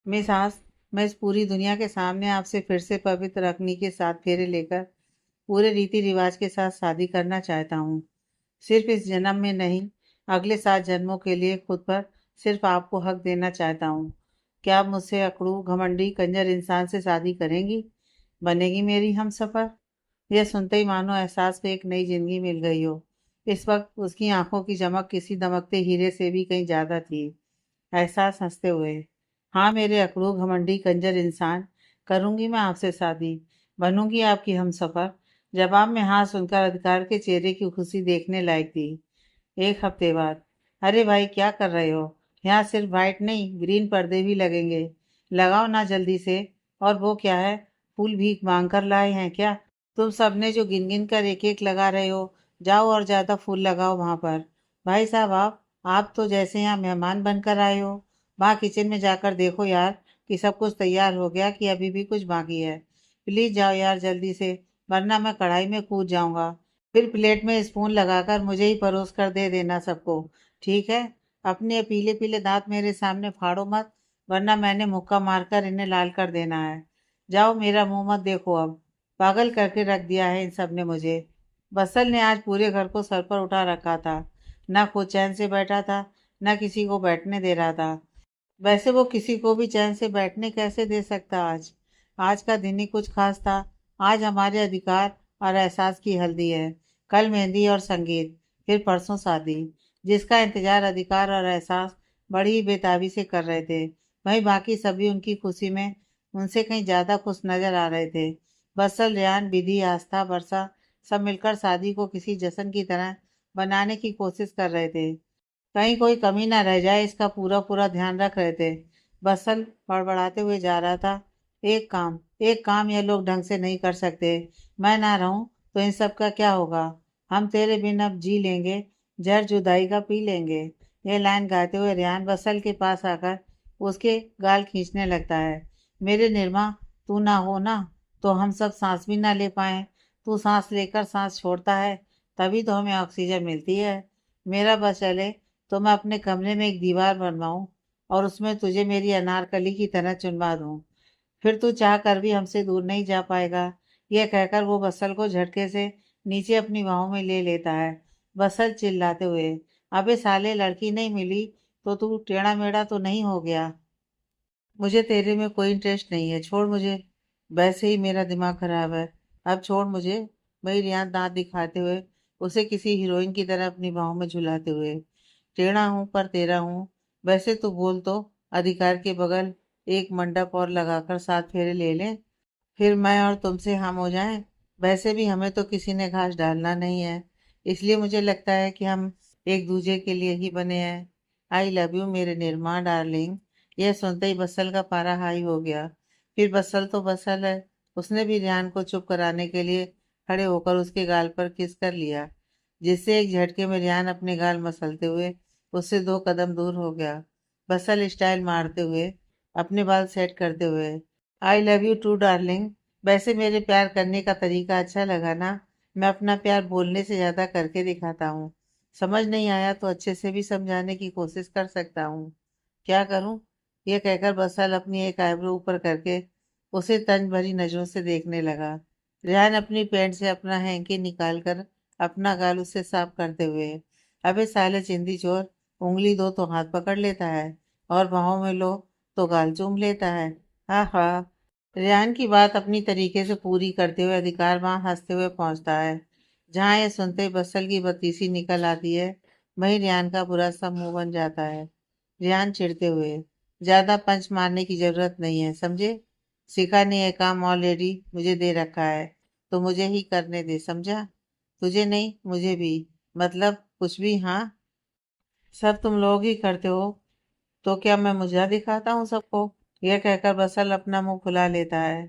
Miss आस, मैं इस पूरी दुनिया के सामने आपसे फिर से पवित्र अग्नि के 7 फेरे लेकर पूरे रीति रिवाज के साथ शादी करना चाहता हूँ। सिर्फ इस जन्म में नहीं, अगले 7 जन्मों के लिए खुद पर सिर्फ आपको हक देना चाहता हूँ। क्या आप मुझसे अकड़ू, घमंडी, कंजर इंसान से शादी करेंगी? बनेगी मेरी हमसफर? यह सुनते ही मानो एहसास को एक नई जिंदगी मिल गई हो। इस वक्त उसकी आंखों की चमक किसी दमकते हीरे से भी कहीं ज्यादा थी। एहसास हंसते हुए, हाँ मेरे अकड़ू, घमंडी, कंजर इंसान, करूंगी मैं आपसे शादी, बनूंगी आपकी हमसफर। जवाब में हाँ सुनकर अधिकार के चेहरे की खुशी देखने लायक थी। एक हफ्ते बाद, अरे भाई क्या कर रहे हो? यहाँ सिर्फ वाइट नहीं, ग्रीन पर्दे भी लगेंगे। लगाओ ना जल्दी से। और वो क्या है, फूल भीख मांग कर लाए हैं क्या? तुम सबने जो गिन गिन कर एक एक लगा रहे हो, जाओ और ज्यादा फूल लगाओ वहां पर। भाई साहब, आप तो जैसे यहाँ मेहमान बनकर आए हो। वहाँ किचन में जाकर देखो यार कि सब कुछ तैयार हो गया कि अभी भी कुछ बाकी है। प्लीज जाओ यार जल्दी से, वरना मैं कढ़ाई में कूद जाऊंगा। फिर प्लेट में स्पून लगाकर मुझे ही परोस कर दे देना सबको। ठीक है? अपने पीले पीले दांत मेरे सामने फाड़ो मत, वरना मैंने मुक्का मारकर इन्हें लाल कर देना है। जाओ, मेरा मुंह मत देखो अब। पागल करके रख दिया है इन सब ने मुझे। बसल ने आज पूरे घर को सर पर उठा रखा था। ना खुद चैन से बैठा था, ना किसी को बैठने दे रहा था। वैसे वो किसी को भी चैन से बैठने कैसे दे सकता आज? आज का दिन ही कुछ खास था। आज हमारे अधिकार और एहसास की हल्दी है, कल मेहंदी और संगीत, फिर परसों शादी, जिसका इंतजार अधिकार और एहसास बड़ी बेताबी से कर रहे थे। वहीं बाकी सभी उनकी खुशी में उनसे कहीं ज्यादा खुश नजर आ रहे थे। बसल, रेयान, विधि, आस्था, वर्षा सब मिलकर शादी को किसी जश्न की तरह बनाने की कोशिश कर रहे थे। कहीं कोई कमी ना रह जाए, इसका पूरा पूरा ध्यान रख रहे थे। बसल बड़बड़ाते हुए जा रहा था, एक काम ये लोग ढंग से नहीं कर सकते। मैं ना रहूं तो इन सब का क्या होगा? हम तेरे बिन अब जी लेंगे, जहर जुदाई का पी लेंगे। ये लाइन गाते हुए रेहान बसल के पास आकर उसके गाल खींचने लगता है। मेरे निर्मा, तू ना हो ना तो हम सब सांस भी ना ले पाए। तू सांस लेकर सांस छोड़ता है, तभी तो हमें ऑक्सीजन मिलती है। मेरा बस चले तो मैं अपने कमरे में एक दीवार बनवाऊं और उसमें तुझे मेरी अनारकली की तरह चुनवा दूं। फिर तू चाह कर भी हमसे दूर नहीं जा पाएगा। यह कहकर वो बसल को झटके से नीचे अपनी बाहों में ले लेता है। बसल चिल्लाते हुए, अबे साले, लड़की नहीं मिली तो तू टेढ़ा मेढ़ा तो नहीं हो गया? मुझे तेरे में कोई इंटरेस्ट नहीं है, छोड़ मुझे। वैसे ही मेरा दिमाग खराब है, अब छोड़ मुझे। वही रियान दांत दिखाते हुए उसे किसी हीरोइन की तरह अपनी बाहों में झुलाते हुए, टेढ़ा हूं पर तेरा हूं। वैसे तो बोल तो अधिकार के बगल एक मंडप और लगाकर 7 फेरे ले लें, फिर मैं और तुमसे हम हो जाएं। वैसे भी हमें तो किसी ने घास डालना नहीं है, इसलिए मुझे लगता है कि हम एक दूसरे के लिए ही बने हैं। आई लव यू मेरे निर्मा डार्लिंग। यह सुनते ही बसल का पारा हाई हो गया। फिर बसल तो बसल है, उसने भी रेहान को चुप कराने के लिए खड़े होकर उसके गाल पर किस कर लिया, जिससे एक झटके में रेहान अपने गाल मसलते हुए उससे 2 कदम दूर हो गया। बसल स्टाइल मारते हुए, अपने बाल सेट करते हुए, I love you too darling. वैसे मेरे प्यार करने का तरीका अच्छा लगा ना? मैं अपना प्यार बोलने से ज्यादा करके दिखाता हूँ। समझ नहीं आया तो अच्छे से भी समझाने की कोशिश कर सकता हूँ। क्या करूँ? यह कहकर बसल अपनी एक आईब्रो ऊपर करके उसे तंज भरी नजरों से देखने लगा। रेहान अपनी पैंट से अपना हैंकी निकाल कर अपना गाल उससे साफ करते हुए, अबे साले चिंदी चोर, उंगली दो तो हाथ पकड़ लेता है, और बाहों में लो तो गाल चूम लेता है। हाँ हाँ। रेहान की बात अपनी तरीके से पूरी करते हुए अधिकार वहां हंसते हुए पहुंचता है। जहां यह सुनते ही बसल की बत्तीसी निकल आती है, वहीं रेहान का बुरा सा मुंह बन जाता है। रेहान चिढ़ते हुए, ज्यादा पंच मारने की जरूरत नहीं है, समझे? शिखा ने यह काम ऑलरेडी मुझे दे रखा है, तो मुझे ही करने दे, समझा? तुझे नहीं, मुझे भी। मतलब कुछ भी, हाँ। सब तुम लोग ही करते हो, तो क्या मैं मुजरा दिखाता हूँ सबको? यह कहकर बसल अपना मुंह फुला लेता है।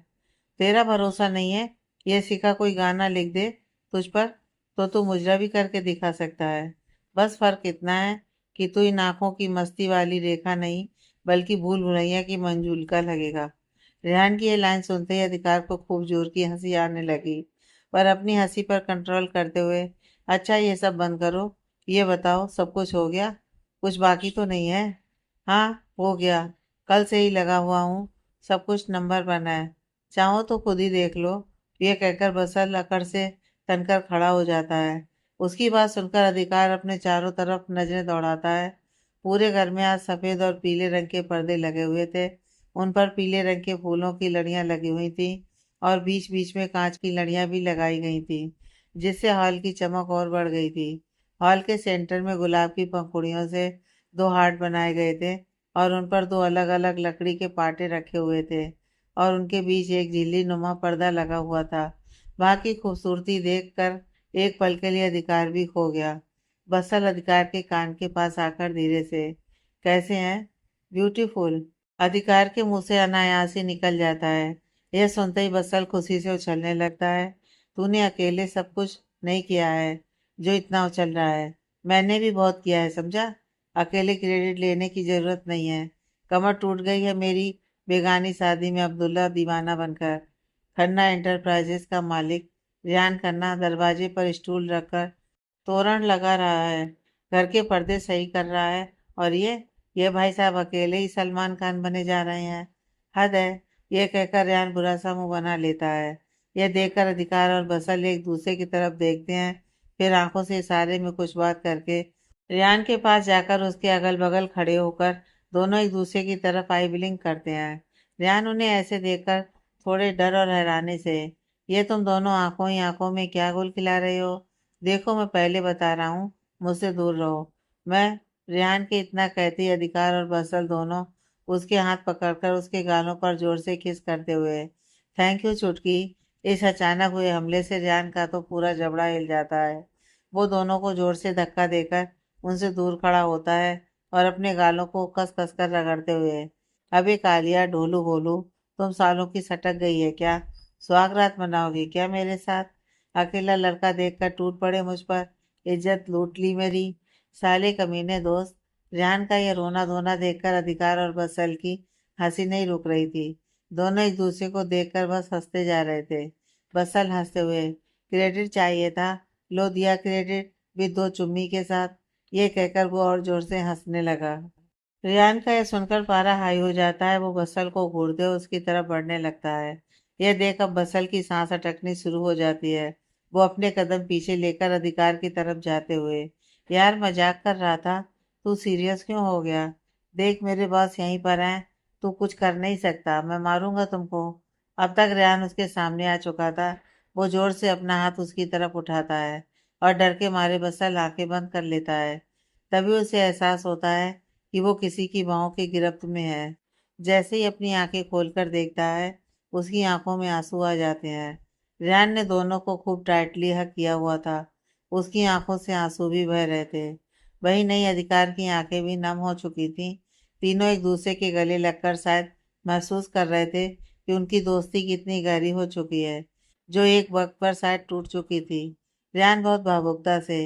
तेरा भरोसा नहीं है? यह सिखा कोई गाना लिख दे तुझ पर, तो तू मुजरा भी करके दिखा सकता है। बस फर्क इतना है कि तू इन आंखों की मस्ती वाली रेखा नहीं, बल्कि भूल भुलैया की मंजूल का लगेगा। रेहान की ये लाइन सुनते ही अधिकार को खूब जोर की हंसी आने लगी, पर अपनी हंसी पर कंट्रोल करते हुए, अच्छा ये सब बंद करो। ये बताओ, सब कुछ हो गया? कुछ बाकी तो नहीं है? हाँ, हो गया। कल से ही लगा हुआ हूँ, सब कुछ नंबर बना है, चाहो तो खुद ही देख लो। ये कहकर बसल अकड़ से तनकर खड़ा हो जाता है। उसकी बात सुनकर अधिकार अपने चारों तरफ नजरें दौड़ाता है। पूरे घर में आज सफेद और पीले रंग के पर्दे लगे हुए थे। उन पर पीले रंग के फूलों की लड़ियां लगी हुई थी और बीच बीच में कांच की लड़ियां भी लगाई गई थी, जिससे हॉल की चमक और बढ़ गई थी। हॉल के सेंटर में गुलाब की पंखुड़ियों से दो हार्ट बनाए गए थे और उन पर दो अलग अलग लकड़ी के पाटे रखे हुए थे और उनके बीच एक झिल्ली नुमा पर्दा लगा हुआ था। वहां की खूबसूरती देखकर एक पल के लिए अधिकार भी खो गया। बसल अधिकार के कान के पास आकर धीरे से, कैसे हैं? ब्यूटीफुल, अधिकार के मुंह से अनायास ही निकल जाता है। यह सुनते ही बसल खुशी से उछलने लगता है। तूने अकेले सब कुछ नहीं किया है जो इतना उछल रहा है, मैंने भी बहुत किया है, समझा? अकेले क्रेडिट लेने की जरूरत नहीं है। कमर टूट गई है मेरी बेगानी शादी में अब्दुल्ला दीवाना बनकर। खन्ना एंटरप्राइजेस का मालिक रियान खन्ना दरवाजे पर स्टूल रखकर तोरण लगा रहा है, घर के पर्दे सही कर रहा है, और ये भाई साहब अकेले ही सलमान खान बने जा रहे हैं। हद है। यह कहकर रेहान बुरा सा मुंह बना लेता है। यह देखकर अधिकार और बसल एक दूसरे की तरफ देखते हैं, फिर आंखों से इशारे में कुछ बात करके रेहान के पास जाकर उसके अगल बगल खड़े होकर दोनों एक दूसरे की तरफ आई ब्लिंक करते हैं। रेहान उन्हें ऐसे देखकर थोड़े डर और हैरानी से, ये तुम दोनों आंखों ही आंखों में क्या गुल खिला रहे हो? देखो, मैं पहले बता रहा हूँ, मुझसे दूर रहो। मैं रेहान के इतना कहते ही अधिकार और बसल दोनों उसके हाथ पकड़कर उसके गालों पर जोर से किस करते हुए, थैंक यू चुटकी। इस अचानक हुए हमले से रेहान का तो पूरा जबड़ा हिल जाता है। वो दोनों को जोर से धक्का देकर उनसे दूर खड़ा होता है और अपने गालों को कस कस कर रगड़ते हुए, अबे कालिया ढोलू भोलू, तुम सालों की सटक गई है क्या? सुहाग रात मनाओगी क्या मेरे साथ? अकेला लड़का देखकर टूट पड़े मुझ पर, इज्जत लूट ली मेरी, साले कमीने दोस्त। रेहान का यह रोना धोना देखकर अधिकार और बसल की हंसी नहीं रुक रही थी। दोनों एक दूसरे को देखकर बस हंसते जा रहे थे। बसल हंसते हुए, क्रेडिट चाहिए था, लो दिया क्रेडिट भी दो चुम्मी के साथ, ये कहकर वो और जोर से हंसने लगा। रेहान का यह सुनकर पारा हाई हो जाता है। वो बसल को घूरते हुए उसकी तरफ बढ़ने लगता है। यह देख अब बसल की सांस अटकनी शुरू हो जाती है। वो अपने कदम पीछे लेकर अधिकार की तरफ जाते हुए, यार मजाक कर रहा था, तू सीरियस क्यों हो गया? देख मेरे बॉस यहीं पर हैं, तू कुछ कर नहीं सकता, मैं मारूंगा तुमको। अब तक रेहान उसके सामने आ चुका था। वो जोर से अपना हाथ उसकी तरफ उठाता है और डर के मारे बसल आंखें बंद कर लेता है। तभी उसे एहसास होता है कि वो किसी की बाहों की गिरफ्त में है। जैसे ही अपनी आंखें खोलकर देखता है, उसकी आंखों में आंसू आ जाते हैं। रेहान ने दोनों को खूब टाइटली हग किया हुआ था। उसकी आंखों से आंसू भी बह रहे थे। वही नहीं, अधिकार की आंखें भी नम हो चुकी थीं। तीनों एक दूसरे के गले लगकर शायद महसूस कर रहे थे कि उनकी दोस्ती कितनी गहरी हो चुकी है, जो एक वक्त पर शायद टूट चुकी थी। रेहान बहुत भावुकता से,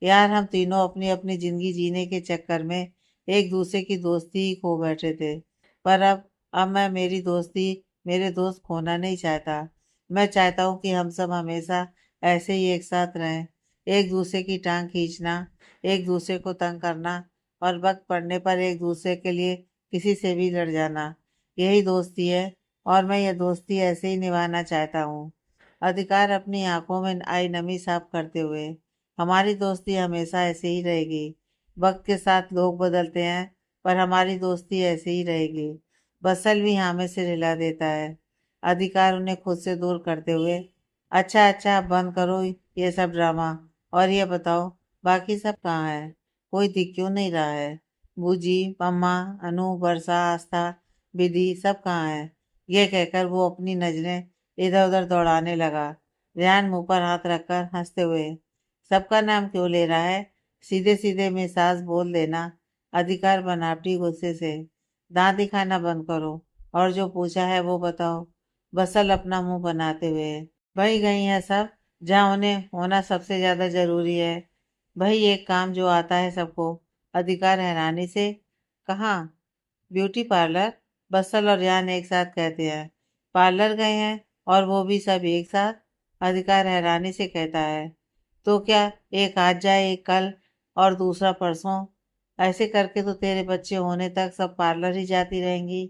यार हम तीनों अपनी अपनी जिंदगी जीने के चक्कर में एक दूसरे की दोस्ती ही खो बैठे थे, पर अब मैं मेरी दोस्ती, मेरे दोस्त खोना नहीं चाहता। मैं चाहता हूँ कि हम सब हमेशा ऐसे ही एक साथ रहें, एक दूसरे की टांग खींचना, एक दूसरे को तंग करना और वक्त पड़ने पर एक दूसरे के लिए किसी से भी लड़ जाना, यही दोस्ती है। और मैं यह दोस्ती ऐसे ही निभाना चाहता हूँ। अधिकार अपनी आंखों में आई नमी साफ करते हुए, हमारी दोस्ती हमेशा ऐसे ही रहेगी। वक्त के साथ लोग बदलते हैं, पर हमारी दोस्ती ऐसे ही रहेगी। बसल भी हाँ में सिर हिला देता है। अधिकार उन्हें खुद से दूर करते हुए, अच्छा अच्छा, अब बंद करो ये सब ड्रामा, और ये बताओ बाकी सब कहाँ है? कोई दिख क्यों नहीं रहा है? बूजी, मम्मा, अनु, वर्षा, आस्था, विधि सब कहाँ है? यह कहकर वो अपनी नजरें इधर उधर दौड़ाने लगा। रेहान मुंह पर हाथ रखकर हंसते हुए, सबका नाम क्यों ले रहा है? सीधे सीधे मिजाज बोल देना। अधिकार बनावटी गुस्से से, दांत दिखाना बंद करो और जो पूछा है वो बताओ। बसल अपना मुंह बनाते हुए, वही गई है सब जहाँ उन्हें होना सबसे ज्यादा जरूरी है। वही एक काम जो आता है सबको। अधिकार हैरानी से, कहाँ? ब्यूटी पार्लर, बसल और रेहान एक साथ कहते हैं। पार्लर गए हैं और वो भी सब एक साथ? अधिकार हैरानी से कहता है, तो क्या एक आज जाए, एक कल और दूसरा परसों? ऐसे करके तो तेरे बच्चे होने तक सब पार्लर ही जाती रहेंगी।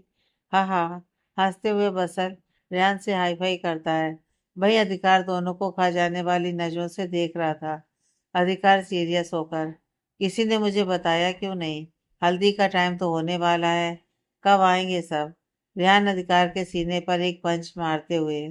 हाँ हाँ। हंसते हुए बसल रेहान से हाई फाई करता है। भाई अधिकार दोनों को खा जाने वाली नजरों से देख रहा था। अधिकार सीरियस होकर, किसी ने मुझे बताया क्यों नहीं? हल्दी का टाइम तो होने वाला है, कब आएंगे सब? रेहान अधिकार के सीने पर एक पंच मारते हुए,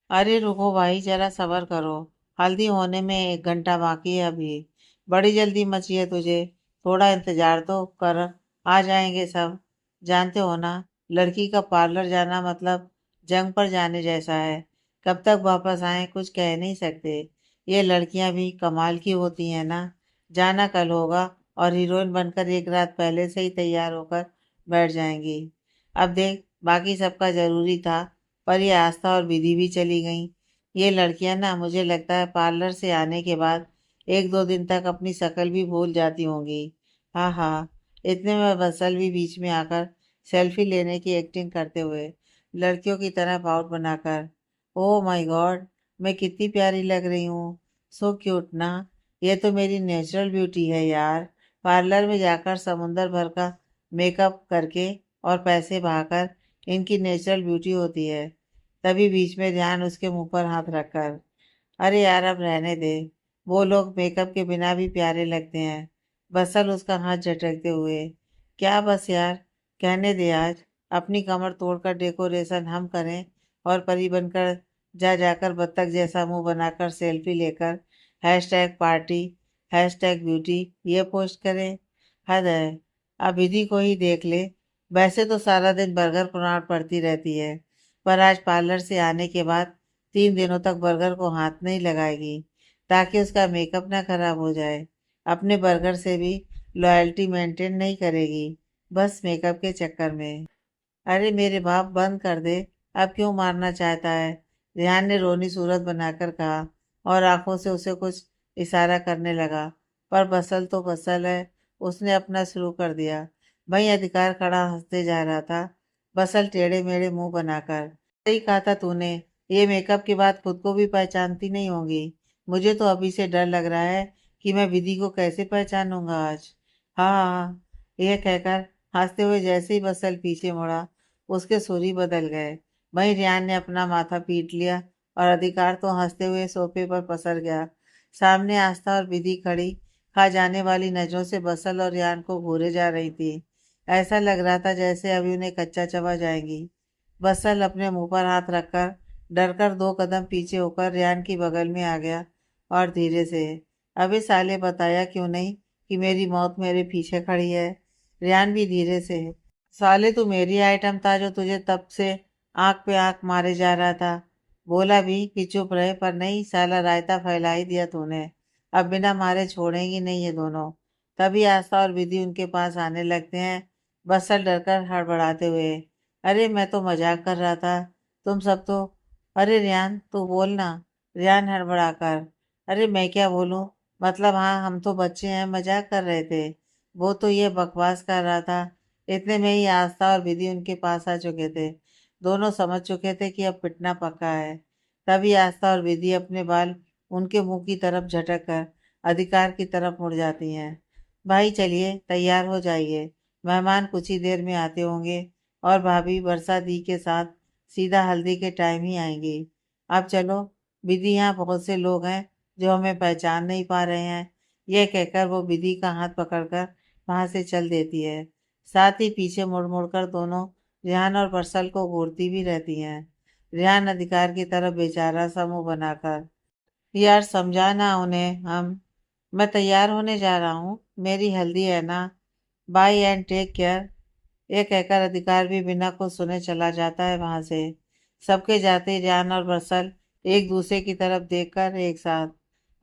अरे रुको भाई जरा सब्र करो, हल्दी होने में 1 घंटा बाकी है अभी। बड़ी जल्दी मची है तुझे, थोड़ा इंतजार तो कर, आ जाएंगे सब। जानते हो ना, लड़की का पार्लर जाना मतलब जंग पर जाने जैसा है। कब तक वापस आए कुछ कह नहीं सकते। ये लड़कियां भी कमाल की होती हैं ना। जाना कल होगा और हीरोइन बनकर एक रात पहले से ही तैयार होकर बैठ जाएंगी। अब देख, बाकी सबका जरूरी था, पर ये आस्था और विधि भी चली गई। ये लड़कियां ना, मुझे लगता है पार्लर से आने के बाद 1-2 दिन तक अपनी शक्ल भी भूल जाती होंगी। हाँ हाँ। इतने में बसल भी बीच में आकर सेल्फी लेने की एक्टिंग करते हुए, लड़कियों की तरह पाउट बनाकर, ओह माय गॉड, मैं कितनी प्यारी लग रही हूँ, सो क्यूट ना। ये तो मेरी नेचुरल ब्यूटी है यार। पार्लर में जाकर समुंदर भर का मेकअप करके और पैसे बहाकर इनकी नेचुरल ब्यूटी होती है। तभी बीच में ध्यान उसके मुंह पर हाथ रखकर, अरे यार अब रहने दे, वो लोग मेकअप के बिना भी प्यारे लगते हैं। बसल उसका हाथ झटकते हुए, क्या बस यार, कहने दे आज, अपनी कमर तोड़कर डेकोरेशन हम करें और परी बनकर जा जाकर बत्तख जैसा मुंह बनाकर सेल्फी लेकर हैशटैग पार्टी हैशटैग ब्यूटी ये पोस्ट करें। हद है। अब विधि को ही देख ले, वैसे तो सारा दिन बर्गर पुलाव पड़ती रहती है, पर आज पार्लर से आने के बाद 3 दिनों तक बर्गर को हाथ नहीं लगाएगी, ताकि उसका मेकअप ना खराब हो जाए। अपने बर्गर से भी लॉयल्टी मेंटेन नहीं करेगी, बस मेकअप के चक्कर में। अरे मेरे बाप बंद कर दे, अब क्यों मारना चाहता है? रेहान ने रोनी सूरत बनाकर कहा और आंखों से उसे कुछ इशारा करने लगा। पर बसल तो बसल है, उसने अपना शुरू कर दिया। वहीं अधिकार खड़ा हंसते जा रहा था, बसल टेढ़े मेढ़े मुंह बनाकर, सही कहा था तूने, ये मेकअप के बाद खुद को भी पहचानती नहीं होंगी। मुझे तो अभी से डर लग रहा है कि मैं विधि को कैसे पहचानूंगा आज। हाँ हाँ हाँ, यह कहकर हंसते हुए जैसे ही बसल पीछे मुड़ा, उसके सुर ही बदल गए। वहीं रियान ने अपना माथा पीट लिया और अधिकार तो हंसते हुए सोफे पर पसर गया। सामने आस्था और विधि खड़ी खा जाने वाली नजरों से बसल और रियान को घूरे जा रही थी। ऐसा लग रहा था जैसे अभी उन्हें कच्चा चबा जाएंगी। बसल अपने मुंह पर हाथ रखकर डरकर 2 कदम पीछे होकर रियान की बगल में आ गया और धीरे से, अबे साले बताया क्यों नहीं कि मेरी मौत मेरे पीछे खड़ी है? रियान भी धीरे से, साले तू मेरी आइटम था जो तुझे तब से आंख पे आंख मारे जा रहा था। बोला भी कि चुप रहे, पर नहीं, साला रायता फैला ही दिया तूने। अब बिना मारे छोड़ेंगी नहीं ये दोनों। तभी आस्था और विधि उनके पास आने लगते हैं, बसल डरकर हड़बड़ाते हुए, अरे मैं तो मजाक कर रहा था, तुम सब तो, अरे रियान तू बोल ना। रियान हड़बड़ाकर, अरे मैं क्या बोलूं, मतलब हाँ हम तो बच्चे हैं, मजाक कर रहे थे। वो तो ये बकवास कर रहा था। इतने में ही आस्था और विधि उनके पास आ चुके थे। दोनों समझ चुके थे कि अब पिटना पक्का है। तभी आस्था और विधि अपने बाल उनके मुंह की तरफ झटक कर अधिकार की तरफ मुड़ जाती हैं। भाई चलिए तैयार हो जाइए, मेहमान कुछ ही देर में आते होंगे और भाभी बरसा दी के साथ सीधा हल्दी के टाइम ही आएंगी। अब चलो, विधि यहाँ बहुत से लोग हैं जो हमें पहचान नहीं पा रहे हैं। यह कहकर वो विधि का हाथ पकड़कर वहां से चल देती है। साथ ही पीछे मुड़ मुड़ कर दोनों रेहान और बरसल को घूरती भी रहती हैं। रेहान अधिकार की तरफ बेचारा सा मुंह बनाकर, यार समझाना उन्हें, मैं तैयार होने जा रहा हूँ, मेरी हल्दी है ना, बाय एंड टेक केयर। ये कहकर अधिकार भी बिना कुछ सुने चला जाता है वहां से। सबके जाते ही रेहान और बरसल एक दूसरे की तरफ देखकर एक साथ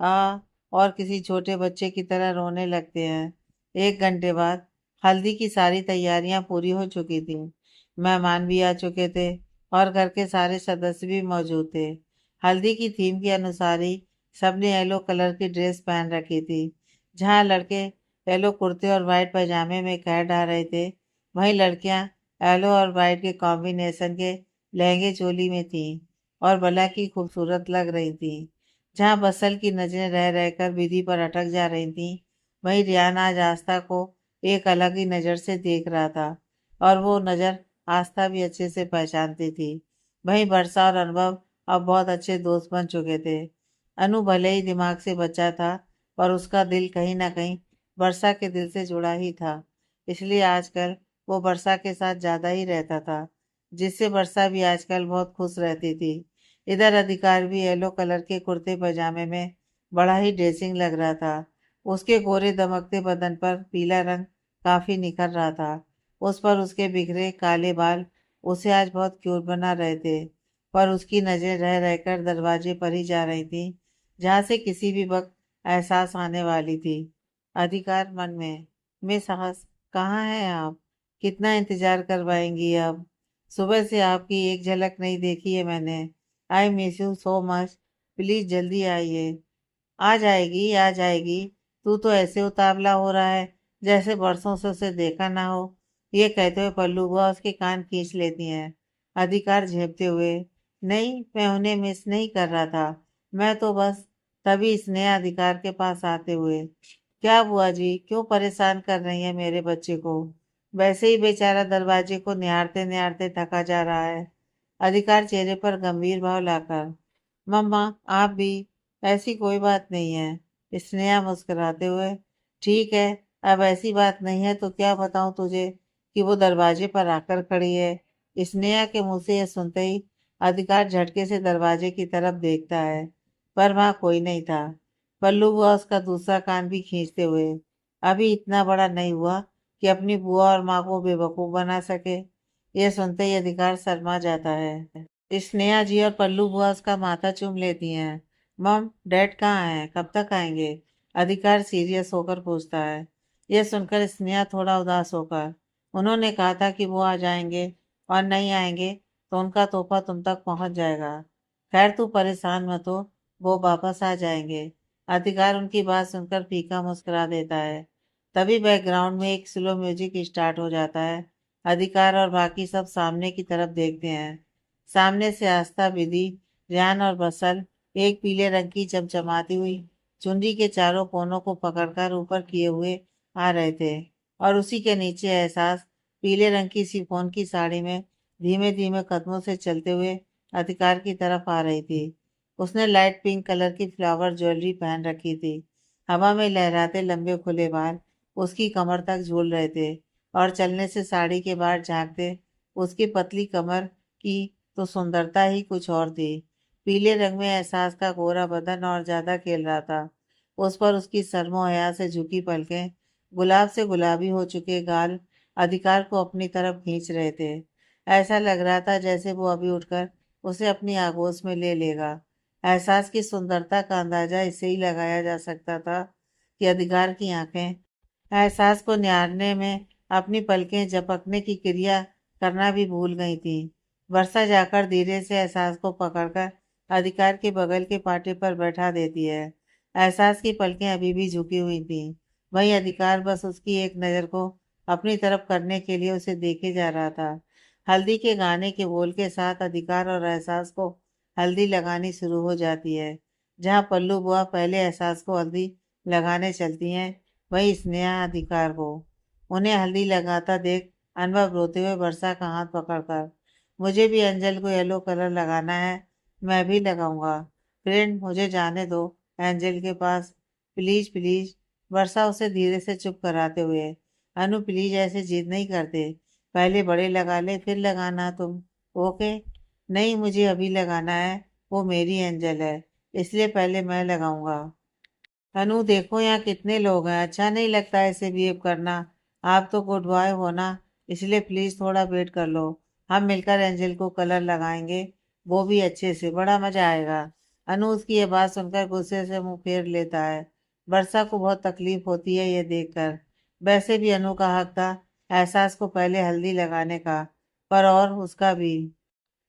आ और किसी छोटे बच्चे की तरह रोने लगते हैं। 1 घंटे बाद हल्दी की सारी तैयारियां पूरी हो चुकी थी। मेहमान भी आ चुके थे और घर के सारे सदस्य भी मौजूद थे। हल्दी की थीम के अनुसार ही सबने येलो कलर की ड्रेस पहन रखी थी। जहाँ लड़के येलो कुर्ते और वाइट पैजामे में कह डा रहे थे, वहीं लड़कियां येलो और वाइट के कॉम्बिनेशन के लहंगे चोली में थीं और भला की खूबसूरत लग रही थीं। जहाँ बसल की नजरें रह रहकर विधि पर अटक जा रही थीं, वहीं रियान आज आस्था को एक अलग ही नज़र से देख रहा था और वो नज़र आस्था भी अच्छे से पहचानती थी। वहीं वर्षा और अनुभव अब बहुत अच्छे दोस्त बन चुके थे। अनु भले ही दिमाग से बच्चा था, पर उसका दिल कहीं ना कहीं वर्षा के दिल से जुड़ा ही था। इसलिए आजकल वो वर्षा के साथ ज़्यादा ही रहता था, जिससे वर्षा भी आजकल बहुत खुश रहती थी। इधर अधिकार भी येलो कलर के कुर्ते पजामे में बड़ा ही ड्रेसिंग लग रहा था। उसके गोरे दमकते बदन पर पीला रंग काफी निखर रहा था। उस पर उसके बिखरे काले बाल उसे आज बहुत क्यूट बना रहे थे। पर उसकी नजर रह रहकर दरवाजे पर ही जा रही थी, जहाँ से किसी भी वक्त एहसास आने वाली थी। अधिकार मन में, मिस साहस, कहाँ हैं आप? कितना इंतजार करवाएंगी अब? सुबह से आपकी एक झलक नहीं देखी है मैंने। I miss you so much. Please जल्दी आइए। आ जाएगी, आ जाएगी। तू तो ऐसे उतावला हो रहा है जैसे बरसों से उसे देखा ना हो। ये कहते हुए पल्लू बुआ उसके कान खींच लेती हैं, अधिकार झेपते हुए। नहीं, मैं उन्हें मिस नहीं कर रहा था। मैं तो बस तभी स्नेह अधिकार के पास आते हुए। क्या बुआ जी, क्यों परेशान कर रही है मेरे बच्चे को? वैसे ही बेचारा दरवाजे को निहारते निहारते थका जा रहा है। अधिकार चेहरे पर गंभीर भाव लाकर, मम्मा, आप भी। ऐसी कोई बात नहीं है, स्नेहा मुस्कुराते हुए। ठीक है, अब ऐसी बात नहीं है तो क्या बताऊं तुझे कि वो दरवाजे पर आकर खड़ी है। स्नेहा के मुंह से यह सुनते ही अधिकार झटके से दरवाजे की तरफ देखता है, पर वहां कोई नहीं था। पल्लू हुआ उसका दूसरा कान भी खींचते हुए, अभी इतना बड़ा नहीं हुआ कि अपनी बुआ और माँ को बेवकूफ बना सके। यह सुनते ही अधिकार शर्मा जाता है। स्नेहा जी और पल्लू बुआ उसका माथा चूम लेती हैं। मम, डैड कहाँ हैं? कब तक आएंगे? अधिकार सीरियस होकर पूछता है। यह सुनकर स्नेहा थोड़ा उदास होकर, उन्होंने कहा था कि वो आ जाएंगे, और नहीं आएंगे तो उनका तोहफा तुम तक पहुंच जाएगा। खैर तू परेशान मत हो, वो वापस आ जाएंगे। अधिकार उनकी बात सुनकर फीका मुस्कुरा देता है। तभी बैकग्राउंड में एक स्लो म्यूजिक स्टार्ट हो जाता है। अधिकार और बाकी सब सामने की तरफ देखते हैं। सामने से आस्था, विधि, रेहान और बसल एक पीले रंग की चमचमाती हुई चुनरी के चारों कोनों को पकड़कर ऊपर किए हुए आ रहे थे, और उसी के नीचे एहसास पीले रंग की शिफॉन की साड़ी में धीमे धीमे कदमों से चलते हुए अधिकार की तरफ आ रही थी। उसने लाइट पिंक कलर की फ्लावर ज्वेलरी पहन रखी थी। हवा में लहराते लंबे खुले बाल उसकी कमर तक झूल रहे थे, और चलने से साड़ी के बाहर झांकते उसकी पतली कमर की तो सुंदरता ही कुछ और थी। पीले रंग में एहसास का गोरा बदन और ज्यादा खेल रहा था। उस पर उसकी सरमो हया से झुकी पलकें, गुलाब से गुलाबी हो चुके गाल अधिकार को अपनी तरफ खींच रहे थे। ऐसा लग रहा था जैसे वो अभी उठकर उसे अपनी आगोश में ले लेगा। एहसास की सुंदरता का अंदाजा इससे ही लगाया जा सकता था कि अधिकार की आंखें एहसास को निहारने में अपनी पलकें झपकने की क्रिया करना भी भूल गई थी। वर्षा जाकर धीरे से एहसास को पकड़कर अधिकार के बगल के पाटे पर बैठा देती है। एहसास की पलकें अभी भी झुकी हुई थीं। वहीं अधिकार बस उसकी एक नज़र को अपनी तरफ करने के लिए उसे देखे जा रहा था। हल्दी के गाने के बोल के साथ अधिकार और एहसास को हल्दी लगानी शुरू हो जाती है। जहाँ पल्लू बुआ पहले एहसास को हल्दी लगाने चलती हैं, वही स्नेहा अधिकार को उन्हें हल्दी लगाता देख अनुभव रोते हुए वर्षा का हाथ पकड़कर, मुझे भी एंजल को येलो कलर लगाना है, मैं भी लगाऊंगा। फ्रेंड, मुझे जाने दो एंजल के पास, प्लीज प्लीज। वर्षा उसे धीरे से चुप कराते हुए, अनु प्लीज ऐसे जिद नहीं करते, पहले बड़े लगा ले फिर लगाना तुम। ओके? नहीं, मुझे अभी लगाना है। वो मेरी एंजल है, इसलिए पहले मैं लगाऊंगा। अनु देखो यहाँ कितने लोग हैं, अच्छा नहीं लगता ऐसे बिहेव करना। आप तो गुड बॉय हो ना, इसलिए प्लीज थोड़ा वेट कर लो। हम मिलकर एंजल को कलर लगाएंगे, वो भी अच्छे से, बड़ा मजा आएगा। अनु उसकी ये बात सुनकर गुस्से से मुंह फेर लेता है। वर्षा को बहुत तकलीफ होती है ये देखकर। वैसे भी अनु का हक था एहसास को पहले हल्दी लगाने का, पर और उसका भी।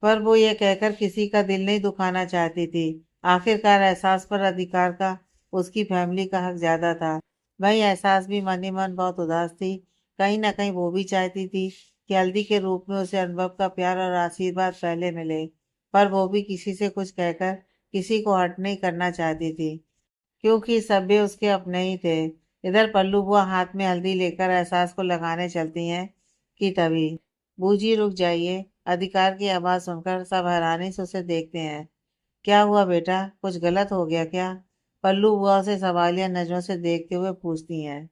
पर वो ये कहकर किसी का दिल नहीं दुखाना चाहती थी। आखिरकार एहसास पर अधिकार का उसकी फैमिली का हक ज्यादा था। वही एहसास भी मन ही मन बहुत उदास थी। कहीं ना कहीं वो भी चाहती थी कि हल्दी के रूप में उसे अनुभव का प्यार और आशीर्वाद पहले मिले, पर वो भी किसी से कुछ कहकर किसी को हर्ट नहीं करना चाहती थी, क्योंकि सभ्य उसके अपने ही थे। इधर पल्लू बुआ हाथ में हल्दी लेकर एहसास को लगाने चलती हैं कि तभी बूजी रुक जाइए। अधिकार की आवाज़ सुनकर सब हैरानी से उसे देखते हैं। क्या हुआ बेटा, कुछ गलत हो गया क्या? पल्लू बुआ उसे सवालिया नजरों से देखते हुए पूछती हैं।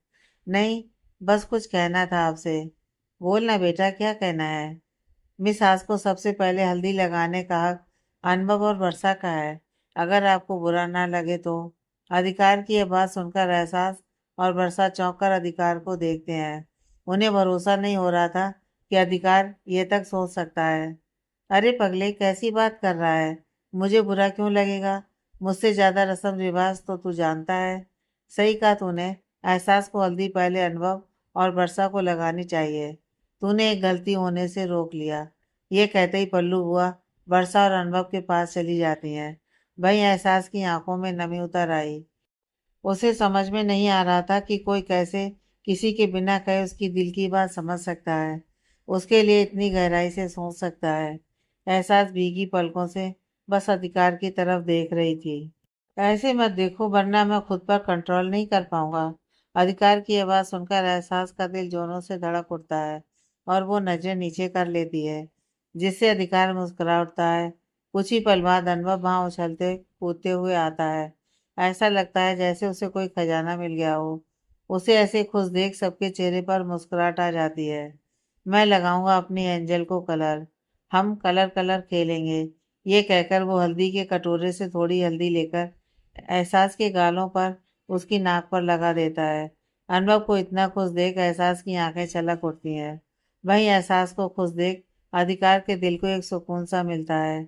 नहीं, बस कुछ कहना था आपसे। बोलना बेटा, क्या कहना है? मिस आज को सबसे पहले हल्दी लगाने का हक अनुभव और वर्षा का है, अगर आपको बुरा ना लगे तो। अधिकार की यह बात सुनकर एहसास और वर्षा चौंक कर अधिकार को देखते हैं। उन्हें भरोसा नहीं हो रहा था कि अधिकार ये तक सोच सकता है। अरे पगले, कैसी बात कर रहा है? मुझे बुरा क्यों लगेगा? मुझसे ज्यादा रस्म रिवाज तो तू जानता है। सही कहा तूने। एहसास को हल्दी पहले अनुभव और वर्षा को लगानी चाहिए। तूने एक गलती होने से रोक लिया। ये कहते ही पल्लू बुआ वर्षा और अनुभव के पास चली जाती हैं। वहीं एहसास की आंखों में नमी उतर आई। उसे समझ में नहीं आ रहा था कि कोई कैसे किसी के बिना कहे उसकी दिल की बात समझ सकता है, उसके लिए इतनी गहराई से सोच सकता है। एहसास भीगी पलकों से बस अधिकार की तरफ देख रही थी। ऐसे मत देखो वरना मैं खुद पर कंट्रोल नहीं कर पाऊंगा। अधिकार की आवाज़ सुनकर एहसास का दिल जोरों से धड़क उठता है और वो नजरें नीचे कर लेती है, जिससे अधिकार मुस्कुरा उठता है। कुछ ही पल बाद अनुभव वहां उछलते कूदते हुए आता है। ऐसा लगता है जैसे उसे कोई खजाना मिल गया हो। उसे ऐसे खुश देख सबके चेहरे पर मुस्कुराहट आ जाती है। मैं लगाऊंगा अपनी एंजल को कलर, हम कलर कलर खेलेंगे। ये कहकर वो हल्दी के कटोरे से थोड़ी हल्दी लेकर एहसास के गालों पर उसकी नाक पर लगा देता है। अनुभव को इतना खुश देख एहसास की आंखें छलक उठती हैं। वहीं एहसास को खुश देख अधिकार के दिल को एक सुकून सा मिलता है।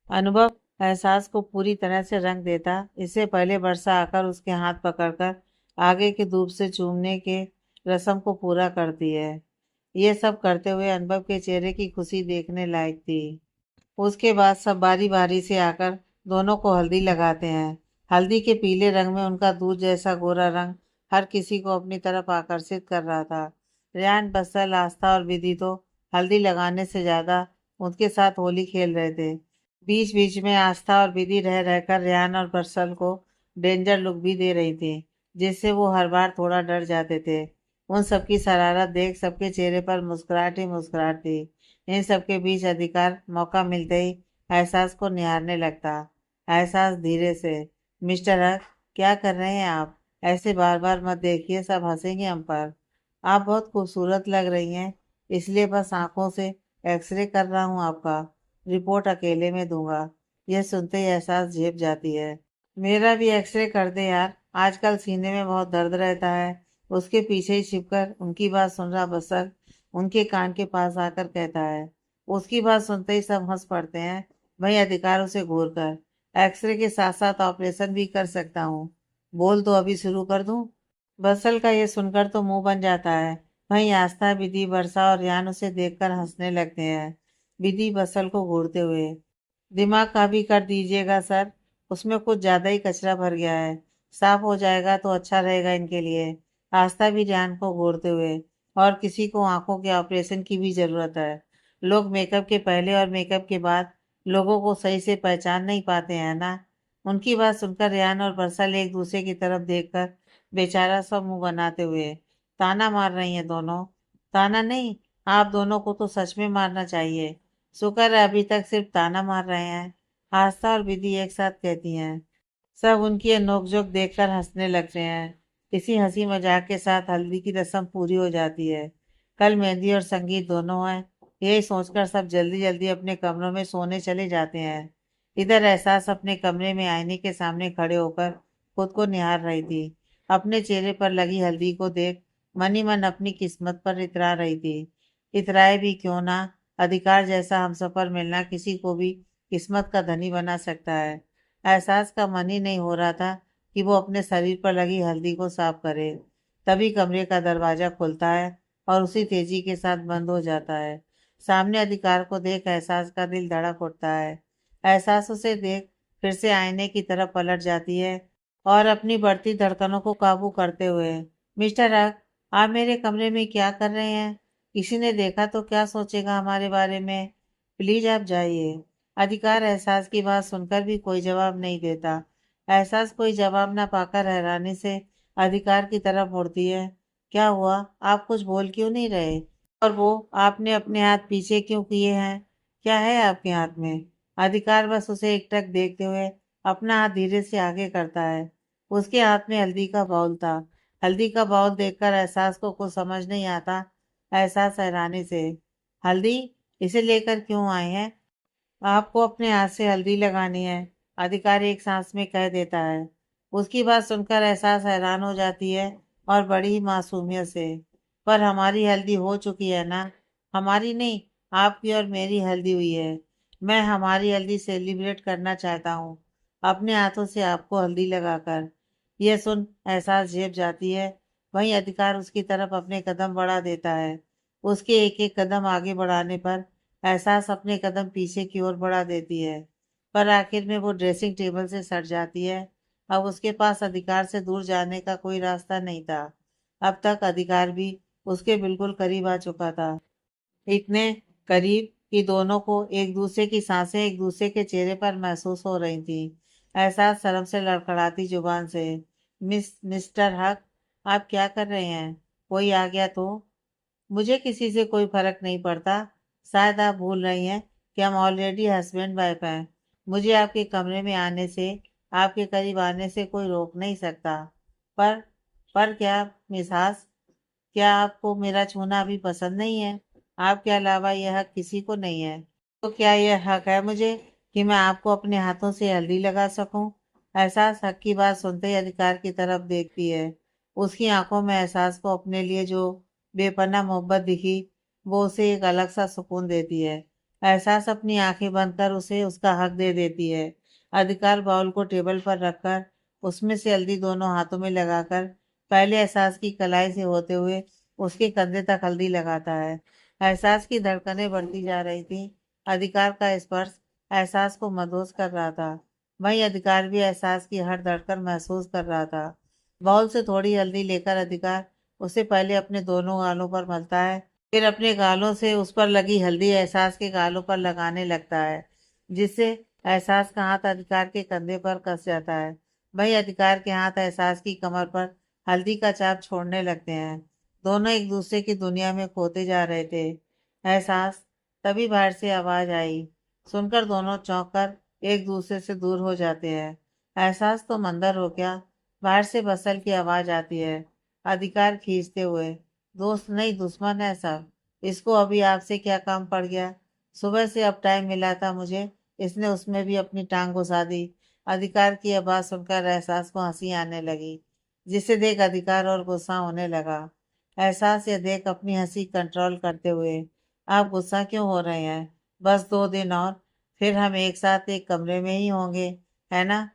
अनुभव एहसास को पूरी तरह से रंग देता, इससे पहले वर्षा आकर उसके हाथ पकड़कर आगे की धूप से चूमने के रस्म को पूरा करती है। ये सब करते हुए अनुभव के चेहरे की खुशी देखने लायक थी। उसके बाद सब बारी बारी से आकर दोनों को हल्दी लगाते हैं। हल्दी के पीले रंग में उनका दूध जैसा गोरा रंग हर किसी को अपनी तरफ आकर्षित कर रहा था। रेहान, बसल, आस्था और विधि तो हल्दी लगाने से ज्यादा उनके साथ होली खेल रहे थे। बीच बीच में आस्था और विधि रह रहकर रेहान और बसल को डेंजर लुक भी दे रही थी, जिससे वो हर बार थोड़ा डर जाते थे। उन सबकी शरारत देख सबके चेहरे पर मुस्कुराहट ही मुस्कुराहट थी। इन सबके बीच अधिकार मौका मिलते ही एहसास को निहारने लगता। एहसास धीरे से, मिस्टर हक, क्या कर रहे हैं आप? ऐसे बार बार मत देखिए, सब हंसेंगे हम पर। आप बहुत खूबसूरत लग रही हैं, इसलिए बस आंखों से एक्सरे कर रहा हूँ आपका। रिपोर्ट अकेले में दूंगा। यह सुनते ही एहसास झेप जाती है। मेरा भी एक्सरे कर दे यार, आजकल सीने में बहुत दर्द रहता है। उसके पीछे ही छिपकर उनकी बात सुन रहा बसर उनके कान के पास आकर कहता है। उसकी बात सुनते ही सब हंस पड़ते हैं। वही अधिकार उसे घूर कर, एक्सरे के साथ साथ ऑपरेशन भी कर सकता हूँ। बोल तो अभी शुरू कर दूं? बसल का ये सुनकर तो मुंह बन जाता है। वहीं आस्था, विधि, वर्षा और यान उसे देखकर हंसने लगते हैं। विधि बसल को घूरते हुए, दिमाग काफी कर दीजिएगा सर, उसमें कुछ ज्यादा ही कचरा भर गया है। साफ हो जाएगा तो अच्छा रहेगा इनके लिए। आस्था भी जान को घूरते हुए, और किसी को आंखों के ऑपरेशन की भी जरूरत है। लोग मेकअप के पहले और मेकअप के बाद लोगों को सही से पहचान नहीं पाते हैं ना। उनकी बात सुनकर रेहान और बरसल एक दूसरे की तरफ देखकर बेचारा सब मुंह बनाते हुए ताना मार रही हैं दोनों। ताना नहीं, आप दोनों को तो सच में मारना चाहिए। शुक्र है अभी तक सिर्फ ताना मार रहे हैं, आस्था और विधि एक साथ कहती हैं। सब उनकी ये नोकझोंक देखकर हंसने लगते हैं। इसी हंसी मजाक के साथ हल्दी की रस्म पूरी हो जाती है। कल मेहंदी और संगीत दोनों हैं। यही सोचकर सब जल्दी जल्दी अपने कमरों में सोने चले जाते हैं। इधर एहसास अपने कमरे में आईने के सामने खड़े होकर खुद को निहार रही थी। अपने चेहरे पर लगी हल्दी को देख मन ही मन अपनी किस्मत पर इतरा रही थी। इतराए भी क्यों ना, अधिकार जैसा हमसफर मिलना किसी को भी किस्मत का धनी बना सकता है। एहसास का मन ही नहीं हो रहा था कि वो अपने शरीर पर लगी हल्दी को साफ करे। तभी कमरे का दरवाजा खुलता है और उसी तेजी के साथ बंद हो जाता है। सामने अधिकार को देख एहसास का दिल धड़क उठता है। एहसास उसे देख फिर से आईने की तरफ पलट जाती है और अपनी बढ़ती धड़कनों को काबू करते हुए, मिस्टर हक, आप मेरे कमरे में क्या कर रहे हैं? किसी ने देखा तो क्या सोचेगा हमारे बारे में? प्लीज आप जाइए। अधिकार एहसास की बात सुनकर भी कोई जवाब नहीं देता। एहसास कोई जवाब ना पाकर हैरानी से अधिकार की तरफ मुड़ती है। क्या हुआ? आप कुछ बोल क्यों नहीं रहे? और वो आपने अपने हाथ पीछे क्यों किए हैं? क्या है आपके हाथ में? अधिकार बस उसे एकटक देखते हुए अपना हाथ धीरे से आगे करता है। उसके हाथ में हल्दी का बाउल था। हल्दी का बाउल देखकर एहसास को कुछ समझ नहीं आता। एहसास हैरानी से, हल्दी? इसे लेकर क्यों आए हैं? आपको अपने हाथ से हल्दी लगानी है, अधिकारी एक सांस में कह देता है। उसकी बात सुनकर एहसास हैरान हो जाती है और बड़ी ही मासूमियत से। पर हमारी हल्दी हो चुकी है ना? हमारी नहीं, आपकी और मेरी हल्दी हुई है। मैं हमारी हल्दी सेलिब्रेट करना चाहता हूँ, अपने हाथों से आपको हल्दी लगाकर। यह सुन एहसास झेप जाती है। वहीं अधिकार उसकी तरफ अपने कदम बढ़ा देता है। उसके एक एक कदम आगे बढ़ाने पर एहसास अपने कदम पीछे की ओर बढ़ा देती है। पर आखिर में वो ड्रेसिंग टेबल से सट जाती है। अब उसके पास अधिकार से दूर जाने का कोई रास्ता नहीं था। अब तक अधिकार भी उसके बिल्कुल करीब आ चुका था। इतने करीब कि दोनों को एक दूसरे की सांसें एक दूसरे के चेहरे पर महसूस हो रही थी। एहसास शर्म से लड़खड़ाती जुबान से, मिस्टर हक, आप क्या कर रहे हैं? कोई आ गया तो? मुझे किसी से कोई फर्क नहीं पड़ता। शायद आप भूल रही हैं कि हम ऑलरेडी हस्बैंड वाइफ हैं। मुझे आपके कमरे में आने से, आपके करीब आने से कोई रोक नहीं सकता। पर पर क्या मिसास, क्या आपको मेरा छूना अभी पसंद नहीं है? आपके अलावा यह हक किसी को नहीं है। तो क्या यह हक है मुझे कि मैं आपको अपने हाथों से हल्दी लगा सकूं? एहसास हक की बात सुनते ही अधिकार की तरफ देखती है। उसकी आंखों में एहसास को अपने लिए जो बेपनाह मोहब्बत दिखी, वो उसे एक अलग सा सुकून देती है। एहसास अपनी आंखें बंद कर उसे उसका हक दे देती है। अधिकार बाउल को टेबल पर रखकर उसमें से हल्दी दोनों हाथों में लगाकर पहले एहसास की कलाई से होते हुए उसके कंधे तक हल्दी लगाता है। एहसास की धड़कनें बढ़ती जा रही थी। अधिकार का स्पर्श एहसास को मदहोश कर रहा था। वहीं अधिकार भी एहसास की हर धड़कन महसूस कर रहा था। बाउल से थोड़ी हल्दी लेकर अधिकार उसे पहले अपने दोनों गालों पर मलता है, फिर अपने गालों से उस पर लगी हल्दी एहसास के गालों पर लगाने लगता है, जिससे एहसास का हाथ अधिकार के कंधे पर कस जाता है। वहीं अधिकार के हाथ एहसास की कमर पर हल्दी का चाप छोड़ने लगते हैं। दोनों एक दूसरे की दुनिया में खोते जा रहे थे। एहसास, तभी बाहर से आवाज आई। सुनकर दोनों चौंक कर एक दूसरे से दूर हो जाते हैं। एहसास तो मंदर हो क्या? बाहर से बसल की आवाज आती है, अधिकार खींचते हुए। दोस्त नहीं, दुश्मन है सब। इसको अभी आपसे क्या काम पड़ गया? सुबह से अब टाइम मिला था मुझे, इसने उसमें भी अपनी टांग घुसा दी। अधिकार की यह बात सुनकर एहसास को हंसी आने लगी, जिसे देख अधिकार और गुस्सा होने लगा। एहसास यह देख अपनी हंसी कंट्रोल करते हुए, आप गुस्सा क्यों हो रहे हैं? बस 2 दिन और, फिर हम एक साथ एक कमरे में ही होंगे, है ना?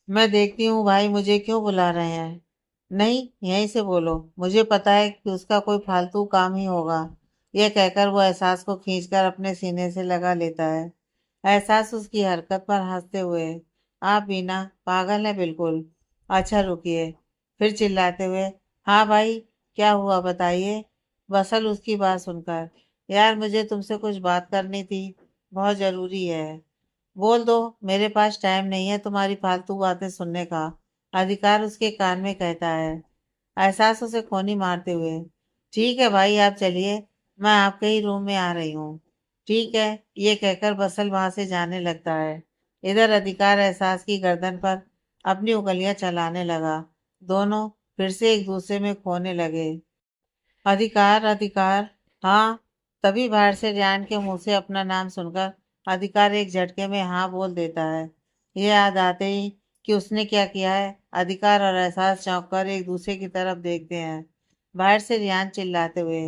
मैं देखती हूँ भाई मुझे क्यों बुला रहे हैं। नहीं, यहीं से बोलो, मुझे पता है कि उसका कोई फालतू काम ही होगा। यह कहकर वो एहसास को खींचकर अपने सीने से लगा लेता है। एहसास उसकी हरकत पर हंसते हुए, आप बीना पागल है बिल्कुल। अच्छा रुकिए, फिर चिल्लाते हुए, हाँ भाई, क्या हुआ बताइए। बसल उसकी बात सुनकर, यार मुझे तुमसे कुछ बात करनी थी, बहुत ज़रूरी है। बोल दो, मेरे पास टाइम नहीं है तुम्हारी फालतू बातें सुनने का, अधिकार उसके कान में कहता है। एहसास उसे खोनी मारते हुए, ठीक है भाई आप चलिए, मैं आपके ही रूम में आ रही हूँ। ठीक है, ये कहकर बसल वहां से जाने लगता है। इधर अधिकार एहसास की गर्दन पर अपनी उंगलियां चलाने लगा। दोनों फिर से एक दूसरे में खोने लगे। अधिकार, अधिकार, हाँ। तभी बाहर से रियान के मुंह से अपना नाम सुनकर अधिकार एक झटके में हाँ बोल देता है। ये याद आते ही कि उसने क्या किया है, अधिकार और एहसास चौंक कर एक दूसरे की तरफ देखते हैं। बाहर से रियान चिल्लाते हुए,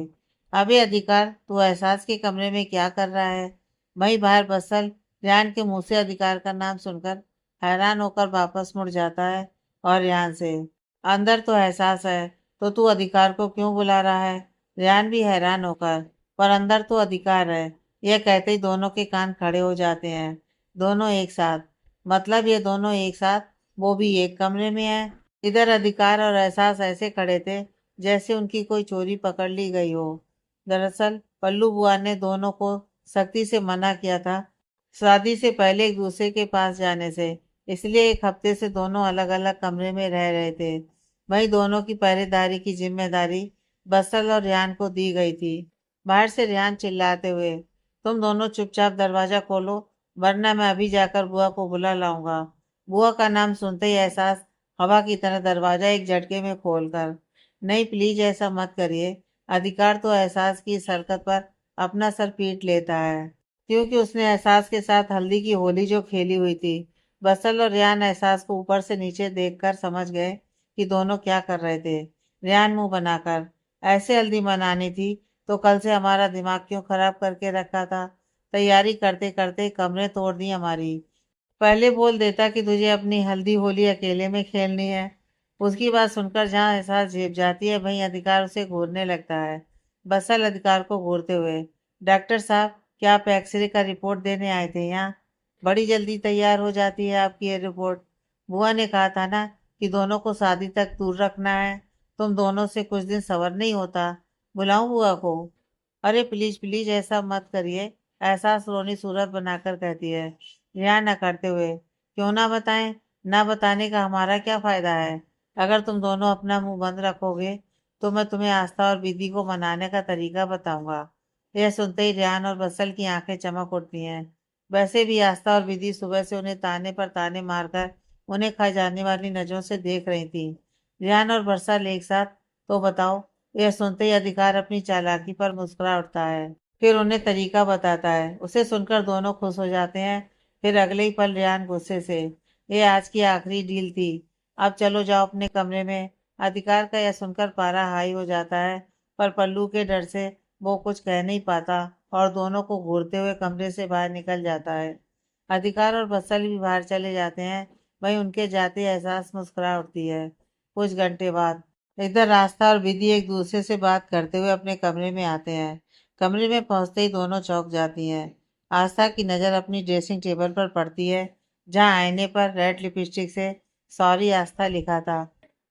अबे अधिकार, तू एहसास के कमरे में क्या कर रहा है? वहीं बाहर बसल रियान के मुंह से अधिकार का नाम सुनकर हैरान होकर वापस मुड़ जाता है और रियान से, अंदर तो एहसास है, तो तू अधिकार को क्यों बुला रहा है? रेहान भी हैरान होकर, पर अंदर तो अधिकार है। यह कहते ही दोनों के कान खड़े हो जाते हैं। दोनों एक साथ? मतलब ये दोनों एक साथ, वो भी एक कमरे में है? इधर अधिकार और एहसास ऐसे खड़े थे जैसे उनकी कोई चोरी पकड़ ली गई हो। दरअसल पल्लू बुआ ने दोनों को सख्ती से मना किया था शादी से पहले एक दूसरे के पास जाने से, इसलिए एक हफ्ते से दोनों अलग अलग कमरे में रह रहे थे। वहीं दोनों की पहरेदारी की जिम्मेदारी बसल और रेहान को दी गई थी। बाहर से रेहान चिल्लाते हुए, तुम दोनों चुपचाप दरवाजा खोलो, वरना मैं अभी जाकर बुआ को बुला लाऊंगा। बुआ का नाम सुनते ही एहसास हवा की तरह दरवाजा एक झटके में खोलकर, नहीं प्लीज ऐसा मत करिए। अधिकार तो एहसास की इस हरकत पर अपना सर पीट लेता है, क्योंकि उसने एहसास के साथ हल्दी की होली जो खेली हुई थी। बसल और रेहान एहसास को ऊपर से नीचे देखकर समझ गए कि दोनों क्या कर रहे थे। रेहान मुंह बनाकर, ऐसे हल्दी मनानी थी तो कल से हमारा दिमाग क्यों खराब करके रखा था। तैयारी करते करते कमरे तोड़ दी हमारी। पहले बोल देता कि तुझे अपनी हल्दी होली अकेले में खेलनी है। उसकी बात सुनकर जहाँ एहसास झेप जाती है, वहीं अधिकार उसे घूरने लगता है। बसल अधिकार को घूरते हुए, डॉक्टर साहब क्या आप एक्सरे का रिपोर्ट देने आए थे यहाँ? बड़ी जल्दी तैयार हो जाती है आपकी ये रिपोर्ट। बुआ ने कहा था ना कि दोनों को शादी तक दूर रखना है। तुम दोनों से कुछ दिन सबर नहीं होता। बुलाऊं बुआ को? अरे प्लीज प्लीज ऐसा मत करिए, एहसास रोनी सूरत बनाकर कहती है। रिया न करते हुए, क्यों ना बताएं? ना बताने का हमारा क्या फायदा है? अगर तुम दोनों अपना मुंह बंद रखोगे तो मैं तुम्हें आस्था और विधि को मनाने का तरीका बताऊंगा। यह सुनते ही रियान और बसल की आंखें चमक उठती हैं। वैसे भी आस्था और विधि सुबह से उन्हें ताने पर ताने मारकर उन्हें खा जाने वाली नजरों से देख रही थी। रियान और बरसल एक साथ, तो बताओ। यह सुनते ही अधिकार अपनी चालाकी पर मुस्कुरा उठता है, फिर उन्हें तरीका बताता है। उसे सुनकर दोनों खुश हो जाते हैं। फिर अगले ही पल रेहान गुस्से से, ये आज की आखिरी डील थी, अब चलो जाओ अपने कमरे में। अधिकार का यह सुनकर पारा हाई हो जाता है, पर पल्लू के डर से वो कुछ कह नहीं पाता और दोनों को घूरते हुए कमरे से बाहर निकल जाता है। अधिकार और बत्सल भी बाहर चले जाते हैं। वहीं उनके जाते एहसास मुस्कुरा उठती है। कुछ घंटे बाद इधर रास्ता और विधि एक दूसरे से बात करते हुए अपने कमरे में आते हैं। कमरे में पहुंचते ही दोनों चौंक जाती हैं। आस्था की नज़र अपनी ड्रेसिंग टेबल पर पड़ती है, जहां आईने पर रेड लिपस्टिक से सॉरी आस्था लिखा था।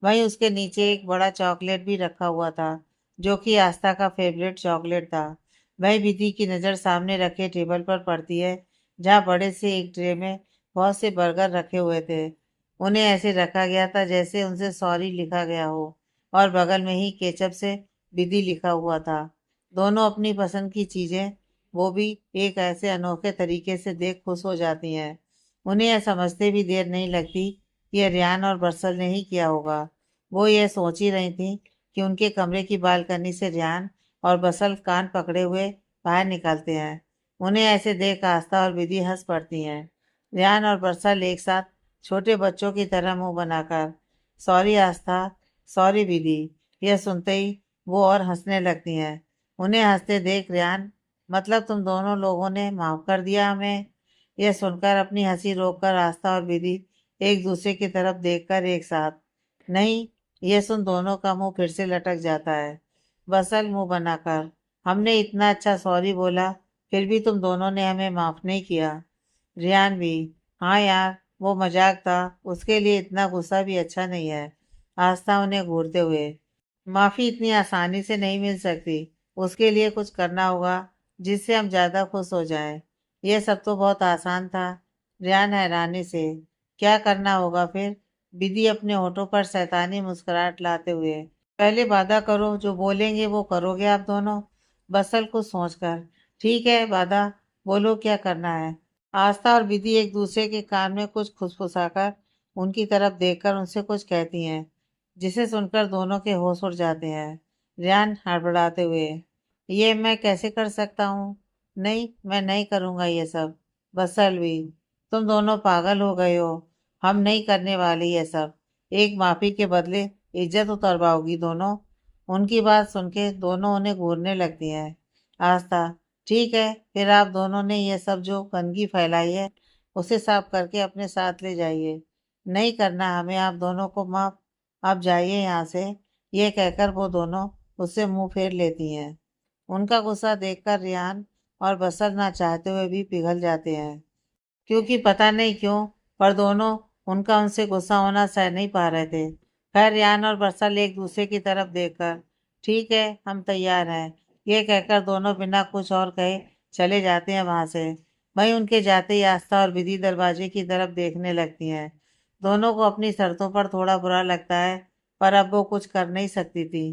वहीं उसके नीचे एक बड़ा चॉकलेट भी रखा हुआ था, जो कि आस्था का फेवरेट चॉकलेट था। वहीं विधि की नज़र सामने रखे टेबल पर पड़ती है, जहाँ बड़े से एक ट्रे में बहुत से बर्गर रखे हुए थे। उन्हें ऐसे रखा गया था जैसे उनसे सॉरी लिखा गया हो, और बगल में ही केचप से विधि लिखा हुआ था। दोनों अपनी पसंद की चीजें, वो भी एक ऐसे अनोखे तरीके से देख खुश हो जाती हैं। उन्हें यह समझते भी देर नहीं लगती कि यह रेहान और बरसल ने ही किया होगा। वो यह सोच ही रही थी कि उनके कमरे की बालकनी से रेहान और बसल कान पकड़े हुए बाहर निकलते हैं। उन्हें ऐसे देख आस्था और विधि हंस पड़ती हैं। रेहान और बरसल एक साथ छोटे बच्चों की तरह मुंह बनाकर, सॉरी आस्था, सॉरी विधि, यह सुनते ही वो और हंसने लगती हैं। उन्हें हंसते देख रेहान, मतलब तुम दोनों लोगों ने माफ कर दिया हमें? यह सुनकर अपनी हंसी रोककर आस्था और विधि एक दूसरे की तरफ देखकर एक साथ, नहीं। यह सुन दोनों का मुंह फिर से लटक जाता है। बसल मुंह बनाकर, हमने इतना अच्छा सॉरी बोला, फिर भी तुम दोनों ने हमें माफ नहीं किया। रेहान भी, हाँ यार, वो मजाक था, उसके लिए इतना गुस्सा भी अच्छा नहीं है। आस्था उन्हें घूरते हुए, माफी इतनी आसानी से नहीं मिल सकती, उसके लिए कुछ करना होगा जिससे हम ज्यादा खुश हो जाएं। यह सब तो बहुत आसान था। रेहान हैरानी से, क्या करना होगा फिर? विधि अपने होठों पर शैतानी मुस्कुराहट लाते हुए, पहले वादा करो जो बोलेंगे वो करोगे आप दोनों। बसल को सोचकर, ठीक है वादा, बोलो क्या करना है। आस्था और विधि एक दूसरे के कान में कुछ फुसफुसाकर उनकी तरफ देखकर उनसे कुछ कहती हैं, जिसे सुनकर दोनों के होश उड़ जाते हैं। रेहान हड़बड़ाते हुए, ये मैं कैसे कर सकता हूँ? नहीं, मैं नहीं करूँगा ये सब। बसल भी, तुम दोनों पागल हो गए हो, हम नहीं करने वाले ये सब। एक माफी के बदले इज्जत उतरवाओगी दोनों? उनकी बात सुन के दोनों उन्हें घूरने लगती हैं। आस्था, ठीक है, फिर आप दोनों ने यह सब जो गंदगी फैलाई है उसे साफ करके अपने साथ ले जाइए। नहीं करना हमें आप दोनों को माफ, आप जाइए यहाँ से। ये कहकर वो दोनों उससे मुंह फेर लेती हैं। उनका गुस्सा देखकर रेहान और बसर ना चाहते हुए भी पिघल जाते हैं, क्योंकि पता नहीं क्यों, पर दोनों उनका उनसे गुस्सा होना सह नहीं पा रहे थे। खैर रेहान और बरसल एक दूसरे की तरफ देखकर, ठीक है हम तैयार हैं, ये कहकर दोनों बिना कुछ और कहे चले जाते हैं वहां से। वहीं उनके जाते ही आस्था और विधि दरवाजे की तरफ देखने लगती हैं। दोनों को अपनी शर्तों पर थोड़ा बुरा लगता है, पर अब वो कुछ कर नहीं सकती थी।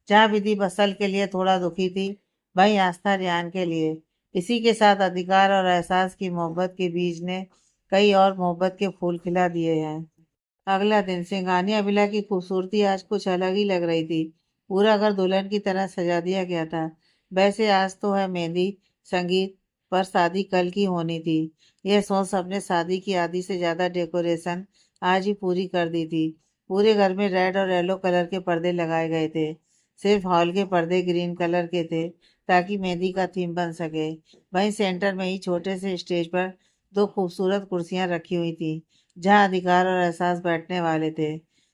जहाँ विधि बसल के लिए थोड़ा दुखी थी, वहीं आस्था रियान के लिए। इसी के साथ अधिकार और एहसास की मोहब्बत के बीज ने कई और मोहब्बत के फूल खिला दिए हैं। अगला दिन सिंघानी अबिला की खूबसूरती आज कुछ अलग ही लग रही थी। पूरा घर दुल्हन की तरह सजा दिया गया था। वैसे आज तो है मेहंदी संगीत, पर शादी कल की होनी थी। यह सोच सबने शादी की आधी से ज्यादा डेकोरेशन आज ही पूरी कर दी थी। पूरे घर में रेड और येलो कलर के पर्दे लगाए गए थे। सिर्फ हॉल के पर्दे ग्रीन कलर के थे, ताकि मेहंदी का थीम बन सके। वहीं सेंटर में ही छोटे से स्टेज पर दो खूबसूरत कुर्सियां रखी हुई थी, जहाँ अधिकार और एहसास बैठने वाले थे।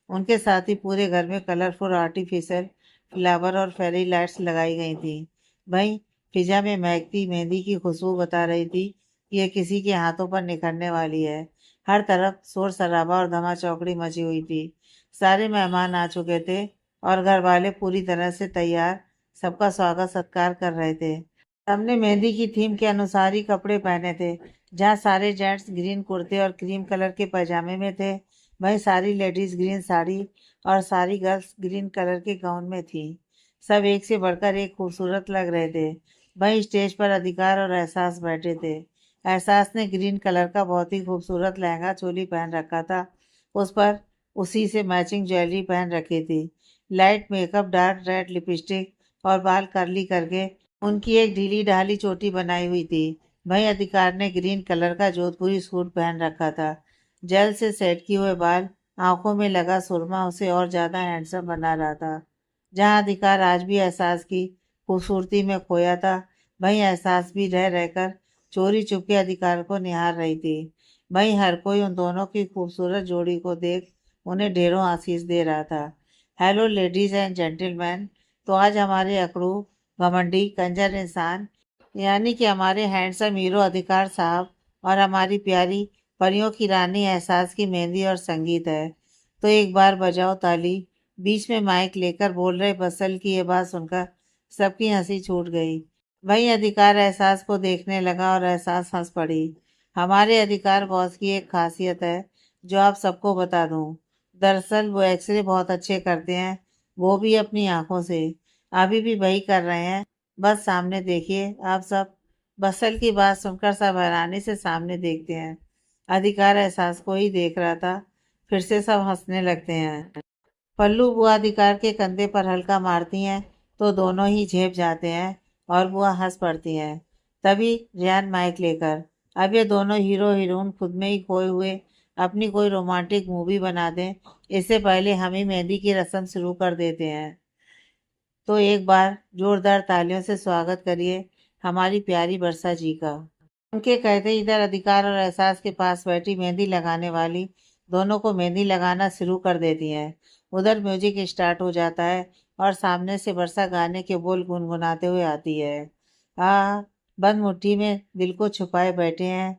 उनके साथ ही पूरे घर में कलरफुल आर्टिफिशियल फ्लावर और फेरी लाइट्स लगाई गई थी। वहीं फिजा में महकती मेहंदी की खुशबू बता रही थी कि यह किसी के हाथों पर निखरने वाली है। हर तरफ शोर शराबा और धमा चौकड़ी मची हुई थी। सारे मेहमान आ चुके थे और घर वाले पूरी तरह से तैयार सबका स्वागत सत्कार कर रहे थे। सबने मेहंदी की थीम के अनुसार ही कपड़े पहने थे। जहाँ सारे जेंट्स ग्रीन कुर्ते और क्रीम कलर के पैजामे में थे, वहीं सारी लेडीज ग्रीन साड़ी और सारी गर्ल्स ग्रीन कलर के गाउन में थी। सब एक से बढ़कर एक खूबसूरत लग रहे थे। वहीं स्टेज पर अधिकार और एहसास बैठे थे। एहसास ने ग्रीन कलर का बहुत ही खूबसूरत लहंगा चोली पहन रखा था। उस पर उसी से मैचिंग ज्वेलरी पहन रखी थी। Light makeup, dark red lipstick और बाल कर्ली करके उनकी एक ढीली ढाली चोटी बनाई हुई थी। वहीं अधिकार ने ग्रीन कलर का जोधपुरी सूट पहन रखा था। जेल से सेट किए हुए बाल, आंखों में लगा सुरमा उसे और ज्यादा हैंडसम बना रहा था। जहां अधिकार आज भी एहसास की खूबसूरती में खोया था, वहीं एहसास भी रह रहकर चोरी चुपके अधिकार को निहार रही थी। वहीं हर कोई उन दोनों की खूबसूरत जोड़ी को देख उन्हें ढेरों आशीष दे रहा था। हेलो लेडीज एंड जेंटलमैन, तो आज हमारे अकड़ू घमंडी कंजर इंसान यानी कि हमारे हैंडसम हीरो अधिकार साहब और हमारी प्यारी परियों की रानी एहसास की मेहंदी और संगीत है। तो एक बार बजाओ ताली। बीच में माइक लेकर बोल रहे बसल की ये बात सुनकर सबकी हंसी छूट गई। वही अधिकार एहसास को देखने लगा और एहसास हंस पड़ी। हमारे अधिकार बॉस की एक खासियत है, जो आप सबको बता दूं। दरअसल वो एक्सरे बहुत अच्छे करते हैं, वो भी अपनी आंखों से। अभी भी वही कर रहे हैं, बस सामने देखिए आप सब। बसल की बात सुनकर सब हैरानी से सामने देखते हैं। अधिकार एहसास को ही देख रहा था। फिर से सब हंसने लगते हैं। पल्लू बुआ अधिकार के कंधे पर हल्का मारती हैं, तो दोनों ही झेप जाते हैं और बुआ हंस पड़ती हैं। तभी रियान माइक लेकर, अब ये दोनों हीरो हीरोइन खुद में ही खोए हुए अपनी कोई रोमांटिक मूवी बना दें, इससे पहले हम ही मेहंदी की रस्म शुरू कर देते हैं। तो एक बार जोरदार तालियों से स्वागत करिए हमारी प्यारी वर्षा जी का। उनके कहते इधर अधिकार और एहसास के पास बैठी मेहंदी लगाने वाली दोनों को मेहंदी लगाना शुरू कर देती हैं। उधर म्यूजिक स्टार्ट हो जाता है और सामने से वर्षा गाने के बोल गुनगुनाते हुए आती है। आ बंद मुट्ठी में दिल को छुपाए बैठे हैं,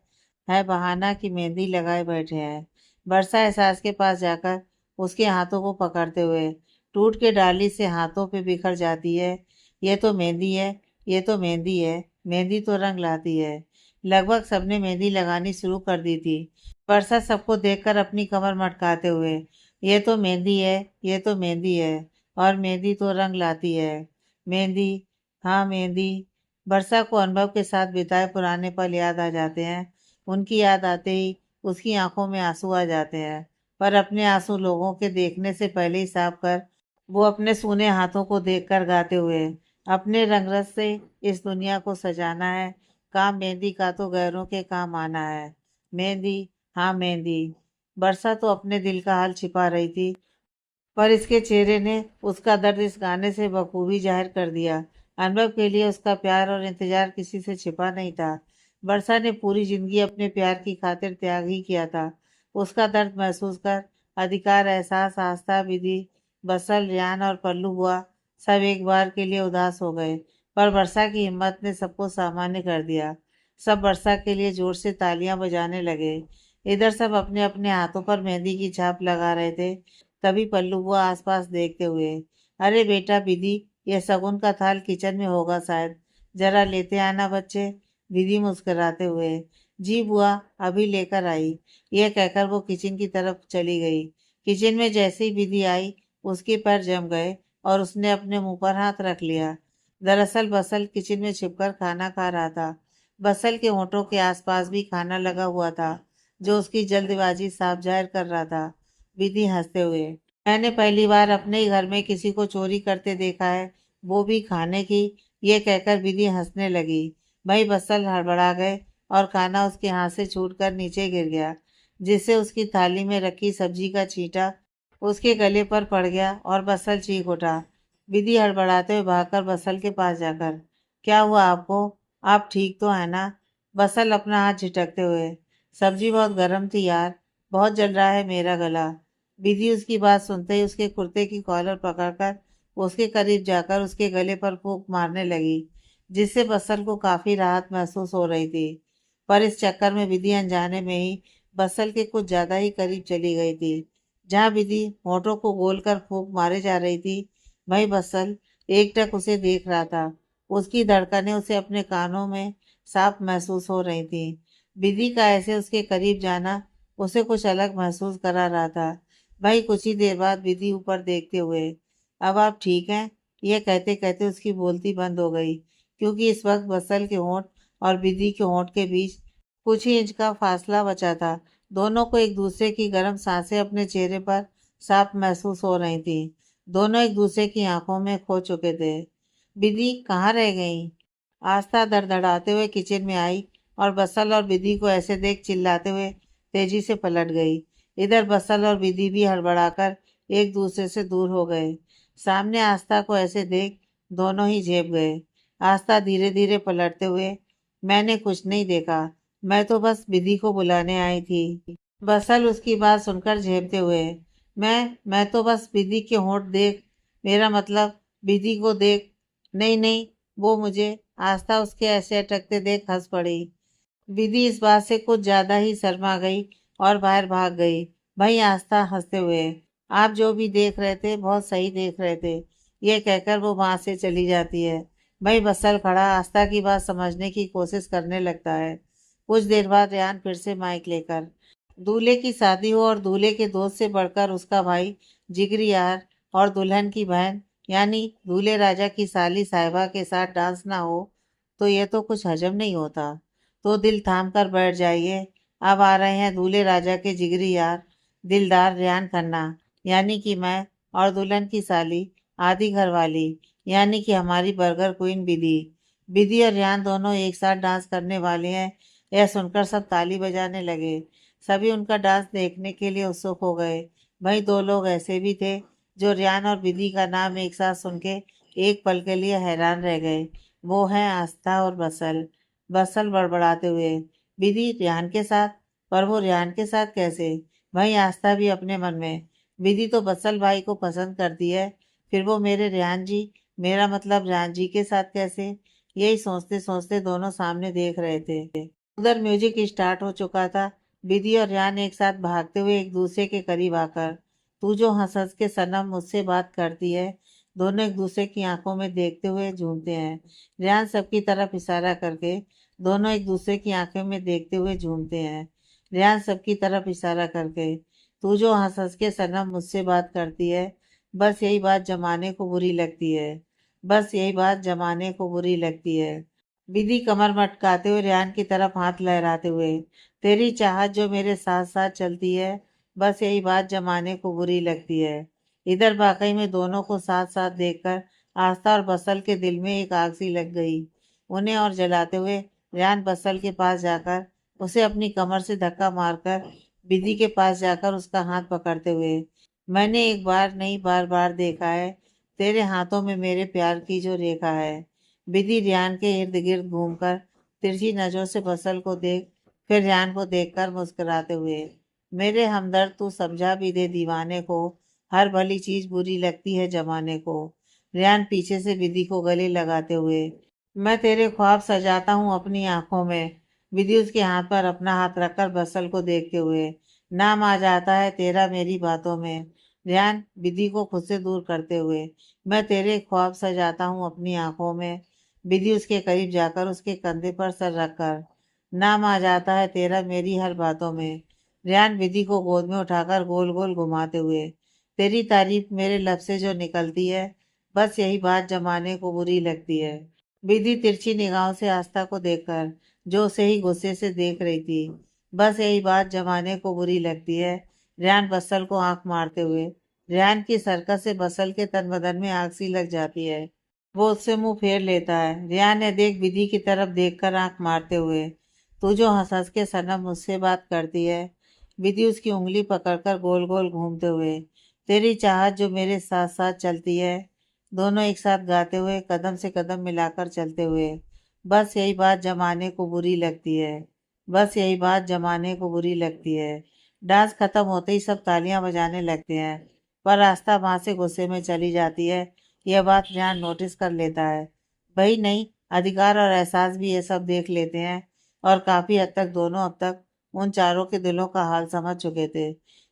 है बहाना की मेहंदी लगाए बैठे हैं। वर्षा एहसास के पास जाकर उसके हाथों को पकड़ते हुए टूट के डाली से हाथों पे बिखर जाती है। ये तो मेहंदी है, ये तो मेहंदी है, मेहंदी तो रंग लाती है। लगभग सबने मेहंदी लगानी शुरू कर दी थी। वर्षा सबको देखकर अपनी कमर मटकाते हुए, ये तो मेहंदी है, ये तो मेहंदी है, और मेहंदी तो रंग लाती है। मेहंदी, हाँ मेहंदी। वर्षा को अनुभव के साथ बिताए पुराने पल याद आ जाते हैं। उनकी याद आते ही उसकी आंखों में आंसू आ जाते हैं। पर अपने आंसू लोगों के देखने से पहले ही साफ कर वो अपने सूने हाथों को देखकर गाते हुए, अपने रंगरस से इस दुनिया को सजाना है, काम मेहंदी का तो गैरों के काम आना है। मेहंदी, हाँ मेहंदी। वर्षा तो अपने दिल का हाल छिपा रही थी, पर इसके चेहरे ने उसका दर्द इस गाने से बखूबी जाहिर कर दिया। अनुभव के लिए उसका प्यार और इंतजार किसी से छिपा नहीं था। वर्षा ने पूरी जिंदगी अपने प्यार की खातिर त्याग ही किया था। उसका दर्द महसूस कर अधिकार, एहसास, आस्था, विधि, बसल, रियान और पल्लू बुआ सब एक बार के लिए उदास हो गए। पर वर्षा की हिम्मत ने सबको सामान्य कर दिया। सब वर्षा के लिए जोर से तालियां बजाने लगे। इधर सब अपने अपने हाथों पर मेहंदी की छाप लगा रहे थे। तभी पल्लू बुआ आसपास देखते हुए, अरे बेटा विधि, यह शगुन का थाल किचन में होगा शायद, जरा लेते आना बच्चे। विधि मुस्कुराते हुए, जी बुआ अभी लेकर आई। यह कहकर वो किचन की तरफ चली गई। किचन में जैसे ही विधि आई, उसके पैर जम गए और उसने अपने मुंह पर हाथ रख लिया। दरअसल बसल किचन में छिपकर खाना खा रहा था। बसल के होठों के आसपास भी खाना लगा हुआ था, जो उसकी जल्दबाजी साफ जाहिर कर रहा था। विधि हंसते हुए, मैंने पहली बार अपने ही घर में किसी को चोरी करते देखा है, वो भी खाने की। ये कहकर विधि हंसने लगी। भाई बसल हड़बड़ा गए और खाना उसके हाथ से छूटकर नीचे गिर गया, जिससे उसकी थाली में रखी सब्जी का छींटा उसके गले पर पड़ गया और बसल चीख उठा। विधि हड़बड़ाते हुए भागकर बसल के पास जाकर, क्या हुआ आपको? आप ठीक तो है ना? बसल अपना हाथ झिटकते हुए, सब्जी बहुत गर्म थी यार, बहुत जल रहा है मेरा गला। विधि उसकी बात सुनते ही उसके कुर्ते की कॉलर पकड़कर उसके करीब जाकर उसके गले पर फूंक मारने लगी, जिससे बसल को काफी राहत महसूस हो रही थी। पर इस चक्कर में विधि अनजाने में ही बसल के कुछ ज्यादा ही करीब चली गई थी। जहाँ विधि होठों को गोलकर फूंक मारे जा रही थी, वही बसल एकटक उसे देख रहा था। उसकी धड़कनें उसे अपने कानों में साफ महसूस हो रही थी। विधि का ऐसे उसके करीब जाना उसे कुछ अलग महसूस करा रहा था। भाई कुछ ही देर बाद विधि ऊपर देखते हुए, अब आप ठीक हैं? यह कहते कहते उसकी बोलती बंद हो गई, क्योंकि इस वक्त बसल के होंठ और विधि के होंठ के बीच कुछ ही इंच का फासला बचा था। दोनों को एक दूसरे की गर्म सांसें अपने चेहरे पर साफ महसूस हो रही थी। दोनों एक दूसरे की आंखों में खो चुके थे। विधि कहाँ रह गई? आस्था धड़धड़ाते हुए किचन में आई और बसल और विधि को ऐसे देख चिल्लाते हुए तेजी से पलट गई। इधर बसल और विधि भी हड़बड़ाकर एक दूसरे से दूर हो गए। सामने आस्था को ऐसे देख दोनों ही झेप गए। आस्था धीरे धीरे पलटते हुए, मैंने कुछ नहीं देखा, मैं तो बस विधि को बुलाने आई थी। बसल उसकी बात सुनकर झेपते हुए, मैं तो बस विधि के होंठ देख, मेरा मतलब विधि को देख। नहीं नहीं, वो मुझे। आस्था उसके ऐसे अटकते देख हंस पड़ी। विधि इस बात से कुछ ज्यादा ही शर्मा गई और बाहर भाग गई। भाई आस्था हंसते हुए, आप जो भी देख रहे थे बहुत सही देख रहे थे, ये कहकर वो वहां से चली जाती है। भाई बसल खड़ा आस्था की बात समझने की कोशिश करने लगता है। कुछ देर बाद रेहान फिर से माइक लेकर, दूल्हे की शादी हो और दूल्हे के दोस्त से बढ़कर उसका भाई, जिगरी यार और दुल्हन की बहन यानी दूल्हे राजा की साली साहिबा के साथ डांस ना हो, तो यह तो कुछ हजम नहीं होता। तो दिल थाम कर बैठ जाइए। अब आ रहे हैं दूल्हे राजा के जिगरी यार, दिलदार रेहान खन्ना, यानी कि मैं, और दुल्हन की साली, आदि घरवाली, यानी कि हमारी बर्गर क्वीन विधि। विधि और रेहान दोनों एक साथ डांस करने वाले हैं। यह सुनकर सब ताली बजाने लगे। सभी उनका डांस देखने के लिए उत्सुक हो गए। वहीं दो लोग ऐसे भी थे जो रेहान और विधि का नाम एक साथ सुन के एक पल के लिए हैरान रह गए। वो हैं आस्था और बसल। बसल बड़बड़ाते हुए, विधि रेहान के साथ? पर वो रेहान के साथ कैसे? वहीं आस्था भी अपने मन में, विधि तो बसल भाई को पसंद करती है, फिर वो मेरे रेहान जी, मेरा मतलब रेहान जी के साथ कैसे? यही सोचते सोचते दोनों सामने देख रहे थे। उधर म्यूजिक स्टार्ट हो चुका था। विधि और रेहान एक साथ भागते हुए एक दूसरे के करीब आकर, तू जो हंस हंस के सनम मुझसे बात करती है, दोनों एक दूसरे की आंखों में देखते हुए झूमते हैं। रेहान सबकी तरफ इशारा करके, दोनों एक दूसरे की आंखों में देखते हुए झूमते हैं। रेहान सबकी तरफ इशारा करके, तू जो हंस हंस के सनम मुझसे बात करती है, बस यही बात जमाने को बुरी लगती है, बस यही बात जमाने को बुरी लगती है। विधि कमर मटकाते हुए रेहान की तरफ हाथ लहराते हुए, तेरी चाहत जो मेरे साथ साथ चलती है, बस यही बात जमाने को बुरी लगती है। इधर वाकई में दोनों को साथ साथ देखकर आस्था और बसल के दिल में एक आग सी लग गई। उन्हें और जलाते हुए रेहान बसल के पास जाकर उसे अपनी कमर से धक्का मारकर विधि के पास जाकर उसका हाथ पकड़ते हुए, मैंने एक बार नहीं बार बार देखा है तेरे हाथों में मेरे प्यार की जो रेखा है। विधि रेहान के इर्द गिर्द घूमकर तिरछी नजरों से बसल को देख, फिर रेहान को देखकर मुस्कुराते हुए, मेरे हमदर्द तू समझा भी दे दीवाने को, हर भली चीज बुरी लगती है जमाने को। रेहान पीछे से विधि को गले लगाते हुए, मैं तेरे ख्वाब सजाता हूँ अपनी आंखों में। विधि उसके हाथ पर अपना हाथ रखकर बसल को देखते हुए, नाम आ जाता है तेरा मेरी बातों में। रेहान विधि को खुद से दूर करते हुए, मैं तेरे ख्वाब सजाता हूँ अपनी आंखों में। विधि उसके करीब जाकर उसके कंधे पर सर रखकर, नाम आ जाता है तेरा मेरी हर बातों में। रेहान विधि को गोद में उठाकर गोल गोल घुमाते हुए, तेरी तारीफ मेरे लब से जो निकलती है, बस यही बात जमाने को बुरी लगती है। विधि तिरछी निगाहों से आस्था को देखकर जो उसे ही गुस्से से देख रही थी, बस यही बात जमाने को बुरी लगती है। रेहान बसल को आंख मारते हुए, रेहान की सरकत से बसल के तन बदन में आग सी लग जाती है। वो उससे मुंह फेर लेता है। रेहान ने देख विधि की तरफ देखकर आंख मारते हुए, तू जो हंस हंस के सनम मुझसे बात करती है। विधि उसकी उंगली पकड़कर गोल गोल घूमते हुए, तेरी चाहत जो मेरे साथ साथ चलती है। दोनों एक साथ गाते हुए, कदम से कदम मिलाकर चलते हुए, बस यही बात जमाने को बुरी लगती है। बस यही बात जमाने को बुरी लगती है। डांस खत्म होते ही सब तालियां बजाने लगते हैं, पर आस्था वहां से गुस्से में चली जाती है। यह बात ध्यान नोटिस कर लेता है। भाई नहीं, अधिकार और एहसास भी ये सब देख लेते हैं, और काफी हद तक दोनों अब तक उन चारों के दिलों का हाल समझ चुके थे।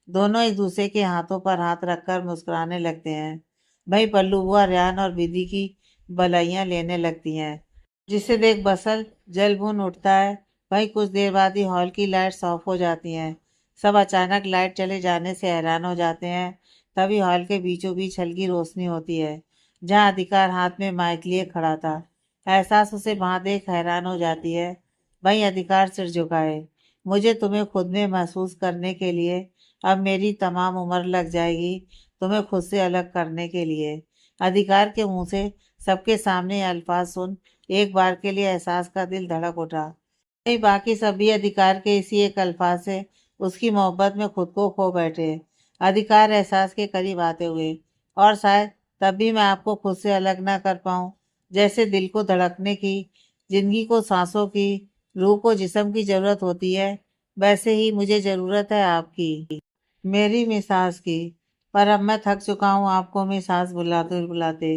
दोनों एक दूसरे के हाथों पर हाथ रखकर मुस्कुराने लगते हैं। भाई पल्लू बुआ रेहान और विधि की बलाइयां लेने लगती हैं, जिसे देख बसल जल भून उठता है। भाई कुछ देर बाद ही हॉल की लाइट्स ऑफ हो जाती हैं। सब अचानक लाइट चले जाने से हैरान हो जाते हैं। तभी हॉल के बीचों बीच हल्की रोशनी होती है, जहाँ अधिकार हाथ में माइक लिए खड़ा था। एहसास उसे वहां देख हैरान हो जाती है। भाई अधिकार सिर झुकाए, मुझे तुम्हें खुद में महसूस करने के लिए अब मेरी तमाम उम्र लग जाएगी, तुम्हें खुद से अलग करने के लिए। अधिकार के मुंह से सबके सामने ये अल्फाज सुन एक बार के लिए एहसास का दिल धड़क उठा। नहीं, बाकी सभी अधिकार के इसी एक अल्फाज से उसकी मोहब्बत में खुद को खो बैठे। अधिकार एहसास के करीब आते हुए, और शायद तब भी मैं आपको खुद से अलग ना कर पाऊं। जैसे दिल को धड़कने की, जिंदगी को सांसों की, रूह को जिस्म की जरूरत होती है, वैसे ही मुझे जरूरत है आपकी, मेरी मिसाज की। पर अब मैं थक चुका हूँ आपको मिसाज बुलाते बुलाते।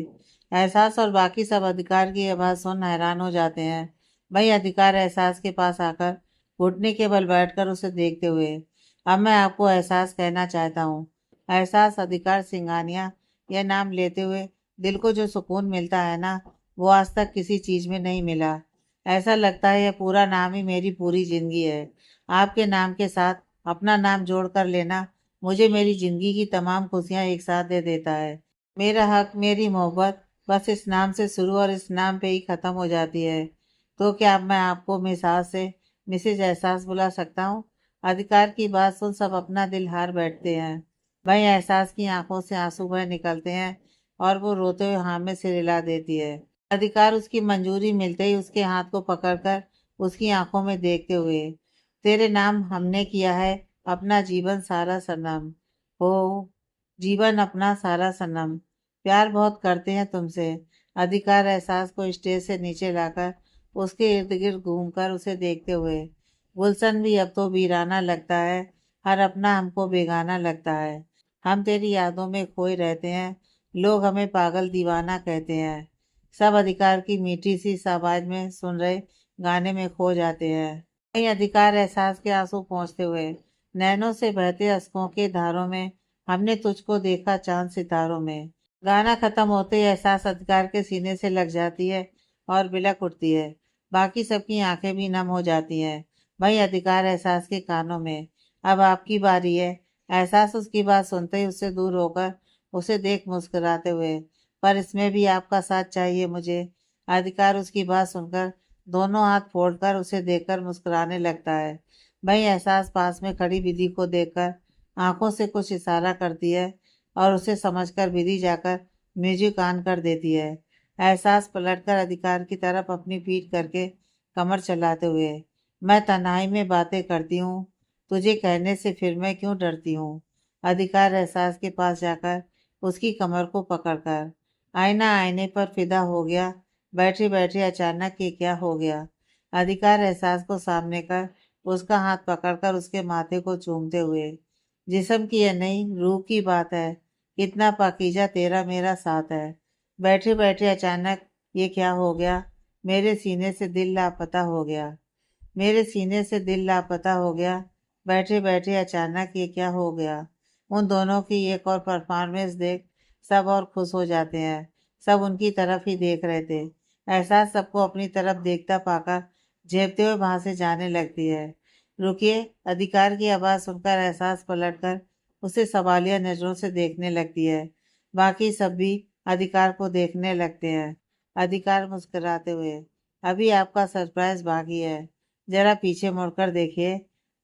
एहसास और बाकी सब अधिकार की यह बात सुन हैरान हो जाते हैं। भाई अधिकार एहसास के पास आकर घुटने के बल बैठकर उसे देखते हुए, अब मैं आपको एहसास कहना चाहता हूँ। एहसास अधिकार सिंघानिया, यह नाम लेते हुए दिल को जो सुकून मिलता है ना, वो आज तक किसी चीज में नहीं मिला। ऐसा लगता है यह पूरा नाम ही मेरी पूरी जिंदगी है। आपके नाम के साथ अपना नाम जोड़ कर लेना मुझे मेरी जिंदगी की तमाम खुशियां एक साथ दे देता है। मेरा हक, मेरी मोहब्बत बस इस नाम से शुरू और इस नाम पे ही खत्म हो जाती है। तो क्या अब मैं आपको मिसाज से मिसेज एहसास बुला सकता हूँ? अधिकार की बात सुन सब अपना दिल हार बैठते हैं। भाई एहसास की आंखों से आंसू बह निकलते हैं, और वो रोते हुए हाँ में सिर हिला देती है। अधिकार उसकी मंजूरी मिलते ही उसके हाथ को पकड़कर उसकी आंखों में देखते हुए, तेरे नाम हमने किया है अपना जीवन सारा सनम। हो, जीवन अपना सारा सनम, प्यार बहुत करते हैं तुमसे। अधिकार एहसास को स्टेज से नीचे लाकर उसके इर्द गिर्द घूमकर उसे देखते हुए, गुलशन भी अब तो वीराना लगता है, हर अपना हमको बेगाना लगता है। हम तेरी यादों में खोए रहते हैं, लोग हमें पागल दीवाना कहते हैं। सब अधिकार की मीठी सी आवाज में सुन रहे गाने में खो जाते हैं। वहीं अधिकार एहसास के आंसू पहुंचते हुए, नैनों से बहते अश्कों के धारों में हमने तुझको देखा चांद सितारों में। गाना खत्म होते ही एहसास अधिकार के सीने से लग जाती है और बिलक उठती है। बाकी सबकी आंखें भी नम हो जाती हैं। वही अधिकार एहसास के कानों में, अब आपकी बारी है। एहसास उसकी बात सुनते ही उससे दूर होकर उसे देख मुस्कुराते हुए, पर इसमें भी आपका साथ चाहिए मुझे। अधिकार उसकी बात सुनकर दोनों हाथ फोड़कर उसे देखकर मुस्कुराने लगता है। वही एहसास पास में खड़ी विधि को देखकर आंखों से कुछ इशारा करती है, और उसे समझकर विधि जाकर म्यूजिक ऑन कर देती है। एहसास पलटकर अधिकार की तरफ अपनी पीठ करके कमर चलाते हुए, मैं तन्हाई में बातें करती हूँ, तुझे कहने से फिर मैं क्यों डरती हूँ। अधिकार एहसास के पास जाकर उसकी कमर को पकड़कर आईना आईने पर फिदा हो गया। बैठे बैठे अचानक ये क्या हो गया। अधिकार एहसास को सामने कर उसका हाथ पकड़कर उसके माथे को चूमते हुए, जिस्म की है नहीं रूह की बात है, कितना पाकीजा तेरा मेरा साथ है। बैठे बैठे अचानक ये क्या हो गया, मेरे सीने से दिल लापता हो गया, मेरे सीने से दिल लापता हो गया। बैठे बैठे अचानक ये क्या हो गया। उन दोनों की एक और परफॉर्मेंस देख सब और खुश हो जाते हैं। सब उनकी तरफ ही देख रहे थे। एहसास सबको अपनी तरफ देखता पाकर झेपते हुए वहां से जाने लगती है। रुकिए, अधिकार की आवाज़ सुनकर एहसास पलटकर उसे सवालिया नजरों से देखने लगती है। बाकी सब भी अधिकार को देखने लगते हैं। अधिकार मुस्कुराते हुए, अभी आपका सरप्राइज बाकी है, जरा पीछे मुड़कर देखिए।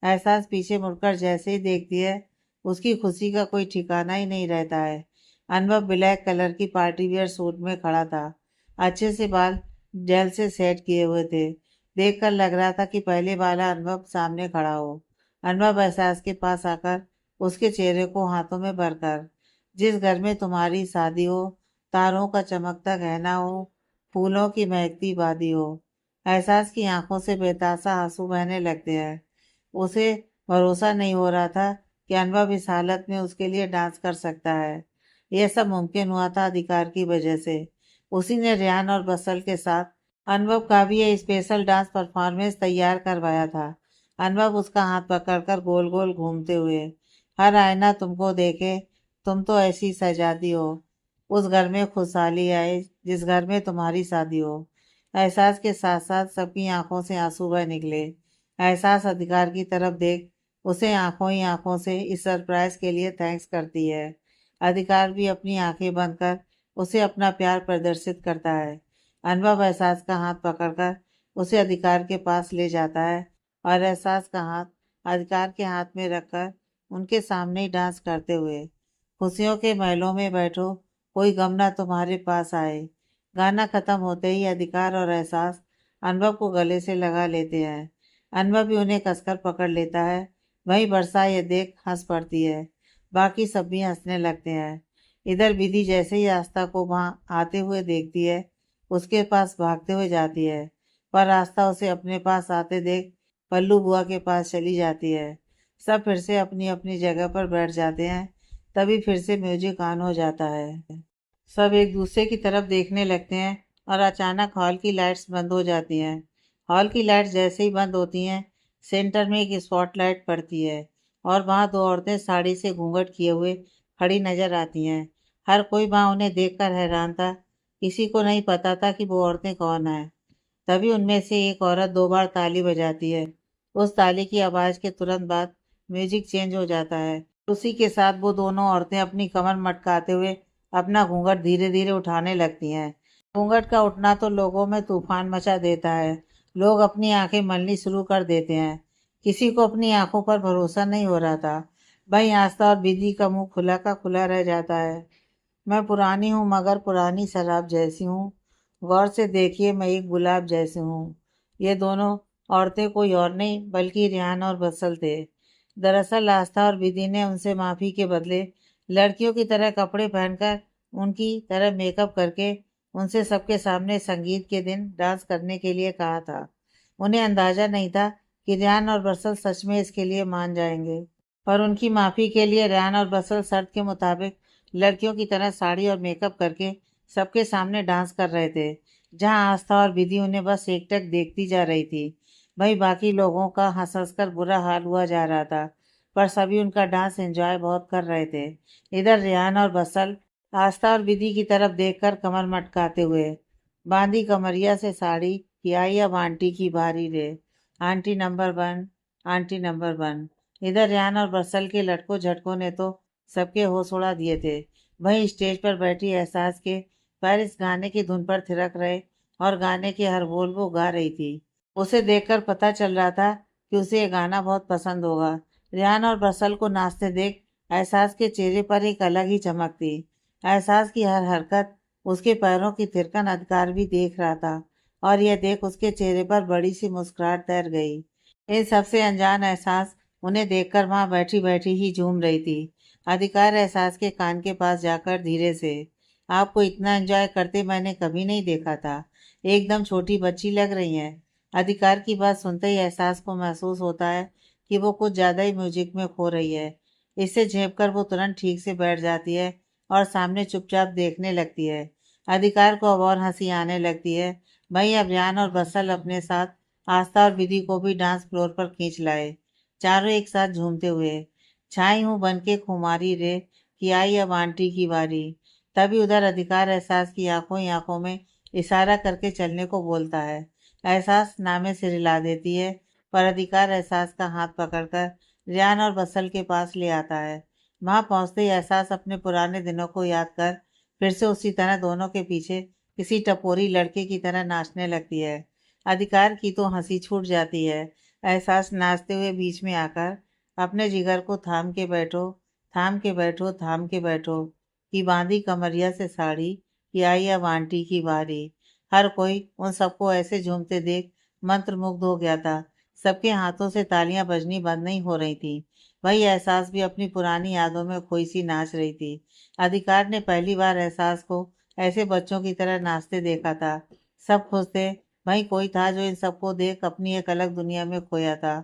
एहसास पीछे मुड़कर जैसे ही देखती है, उसकी खुशी का कोई ठिकाना ही नहीं रहता है। अनुभव ब्लैक कलर की पार्टी वियर सूट में खड़ा था। अच्छे से बाल जेल से सेट किए हुए थे। देखकर लग रहा था कि पहले वाला अनुभव सामने खड़ा हो। अनुभव एहसास के पास आकर उसके चेहरे को हाथों में भरकर, जिस घर में तुम्हारी शादी हो, तारों का चमकता गहना हो, फूलों की महकती वादी हो। एहसास की आंखों से बेतासा आंसू बहने लगते हैं। उसे भरोसा नहीं हो रहा था कि अनुभव इस हालत में उसके लिए डांस कर सकता है। यह सब मुमकिन हुआ था अधिकार की वजह से। उसी ने रेहान और बसल के साथ अनुभव का भी ये स्पेशल डांस परफॉर्मेंस तैयार करवाया था। अनुभव उसका हाथ पकड़कर गोल गोल घूमते हुए, हर आईना तुमको देखे, तुम तो ऐसी सजाती हो, उस घर में खुशहाली आए जिस घर में तुम्हारी शादी हो। एहसास के साथ साथ सबकी आंखों से आंसू बह निकले। एहसास अधिकार की तरफ देख उसे आंखों ही आंखों से इस सरप्राइज के लिए थैंक्स करती है। अधिकार भी अपनी आंखें बंद कर उसे अपना प्यार प्रदर्शित करता है। अनुभव एहसास का हाथ पकड़कर उसे अधिकार के पास ले जाता है और एहसास का हाथ अधिकार के हाथ में रखकर उनके सामने ही डांस करते हुए, खुशियों के महलों में बैठो, कोई गम ना तुम्हारे पास आए। गाना खत्म होते ही अधिकार और एहसास अनुभव को गले से लगा लेते हैं। अनुभव भी उन्हें कसकर पकड़ लेता है। वहीं वर्षा ये देख हंस पड़ती है। बाकी सब भी हंसने लगते हैं। इधर विधि जैसे ही आस्था को वहां आते हुए देखती है, उसके पास भागते हुए जाती है। पर आस्था उसे अपने पास आते देख पल्लू बुआ के पास चली जाती है। सब फिर से अपनी अपनी जगह पर बैठ जाते हैं। तभी फिर से म्यूजिक ऑन हो जाता है। सब एक दूसरे की तरफ देखने लगते हैं और अचानक हॉल की लाइट्स बंद हो जाती हैं। हॉल की लाइट्स जैसे ही बंद होती हैं, सेंटर में एक स्पॉटलाइट पड़ती है और वहाँ दो औरतें साड़ी से घूंघट किए हुए खड़ी नजर आती हैं। हर कोई वहाँ उन्हें देखकर हैरान था। किसी को नहीं पता था कि वो औरतें कौन हैं। तभी उनमें से एक औरत दो बार ताली बजाती है। उस ताली की आवाज के तुरंत बाद म्यूजिक चेंज हो जाता है। उसी के साथ वो दोनों औरतें अपनी कमर मटकाते हुए अपना घूंघट धीरे धीरे उठाने लगती हैं। घूंघट का उठना तो लोगों में तूफान मचा देता है। लोग अपनी आंखें मलनी शुरू कर देते हैं। किसी को अपनी आंखों पर भरोसा नहीं हो रहा था। वहीं आस्था और विधि का मुंह खुला का खुला रह जाता है। मैं पुरानी हूँ मगर पुरानी शराब जैसी हूँ। गौर से देखिए मैं एक गुलाब जैसी हूँ। ये दोनों औरतें कोई और नहीं बल्कि रेहान और बसल थे। दरअसल आस्था और विधि ने उनसे माफी के बदले लड़कियों की तरह कपड़े पहनकर, उनकी तरह मेकअप करके उनसे सबके सामने संगीत के दिन डांस करने के लिए कहा था। उन्हें अंदाजा नहीं था कि रेहान और बसल सच में इसके लिए मान जाएंगे। पर उनकी माफी के लिए रेहान और बसल शर्त के मुताबिक लड़कियों की तरह साड़ी और मेकअप करके सबके सामने डांस कर रहे थे। जहां आस्था और विधि उन्हें बस एकटक देखती जा रही थी। वहीं बाकी लोगों का हंस हंस कर बुरा हाल हुआ जा रहा था। पर सभी उनका डांस एंजॉय बहुत कर रहे थे। इधर रेहान और बसल आस्था और विधि की तरफ देखकर कमर मटकाते हुए, बांधी कमरिया से साड़ी, कि आई अब आंटी की बारी रे, aunty number one, aunty number one. इधर रेहान और बसल के लटकों झटकों ने तो सबके होश उड़ा दिए थे। वहीं स्टेज पर बैठी एहसास के पैर इस गाने की धुन पर थिरक रहे और गाने के हर बोल वो गा रही थी। उसे देखकर पता चल रहा था कि उसे ये गाना बहुत पसंद होगा। रेहान और बसल को नाचते देख एहसास के चेहरे पर एक अलग ही चमक थी। एहसास की हर हरकत, उसके पैरों की थिरकन अधिकार भी देख रहा था और यह देख उसके चेहरे पर बड़ी सी मुस्कुराहट तैर गई। इन सबसे अनजान एहसास उन्हें देखकर वहां बैठी बैठी ही झूम रही थी। अधिकार एहसास के कान के पास जाकर धीरे से, आपको इतना एंजॉय करते मैंने कभी नहीं देखा था, एकदम छोटी बच्ची लग रही हैं। अधिकार की बात सुनते ही एहसास को महसूस होता है कि वो कुछ ज्यादा ही म्यूजिक में खो रही है। इससे झेप कर वो तुरंत ठीक से बैठ जाती है और सामने चुपचाप देखने लगती है। अधिकार को अब और हंसी आने लगती है। वहीं अभियान और बसल अपने साथ आस्था और विधि को भी डांस फ्लोर पर खींच लाए। चारों एक साथ झूमते हुए, छाई हूँ बन के खुमारी रे, कि आई अब आंटी की बारी। तभी उधर अधिकार एहसास की आंखों ही आंखों में इशारा करके चलने को बोलता है। एहसास नामे से रिला देती है। पर अधिकार एहसास का हाथ पकड़कर रेहान और बसल के पास ले आता है। वहां पहुंचते ही एहसास अपने पुराने दिनों को याद कर फिर से उसी तरह दोनों के पीछे किसी टपोरी लड़के की तरह नाचने लगती है। अधिकार की तो हंसी छूट जाती है। एहसास नाचते हुए बीच में आकर अपने जिगर को थाम के बैठो, थाम के बैठो, थाम के बैठो कि बांधी कमरिया से साड़ी, कि आई अब आंटी की बारी। हर कोई उन सबको ऐसे झूमते देख मंत्रमुग्ध हो गया था। सबके हाथों से तालियां बजनी बंद नहीं हो रही थी। वही एहसास भी अपनी पुरानी यादों में खोई सी नाच रही थी। अधिकार ने पहली बार एहसास को ऐसे बच्चों की तरह नाचते देखा था। सब खुश थे। वहीं कोई था जो इन सबको देख अपनी एक अलग दुनिया में खोया था।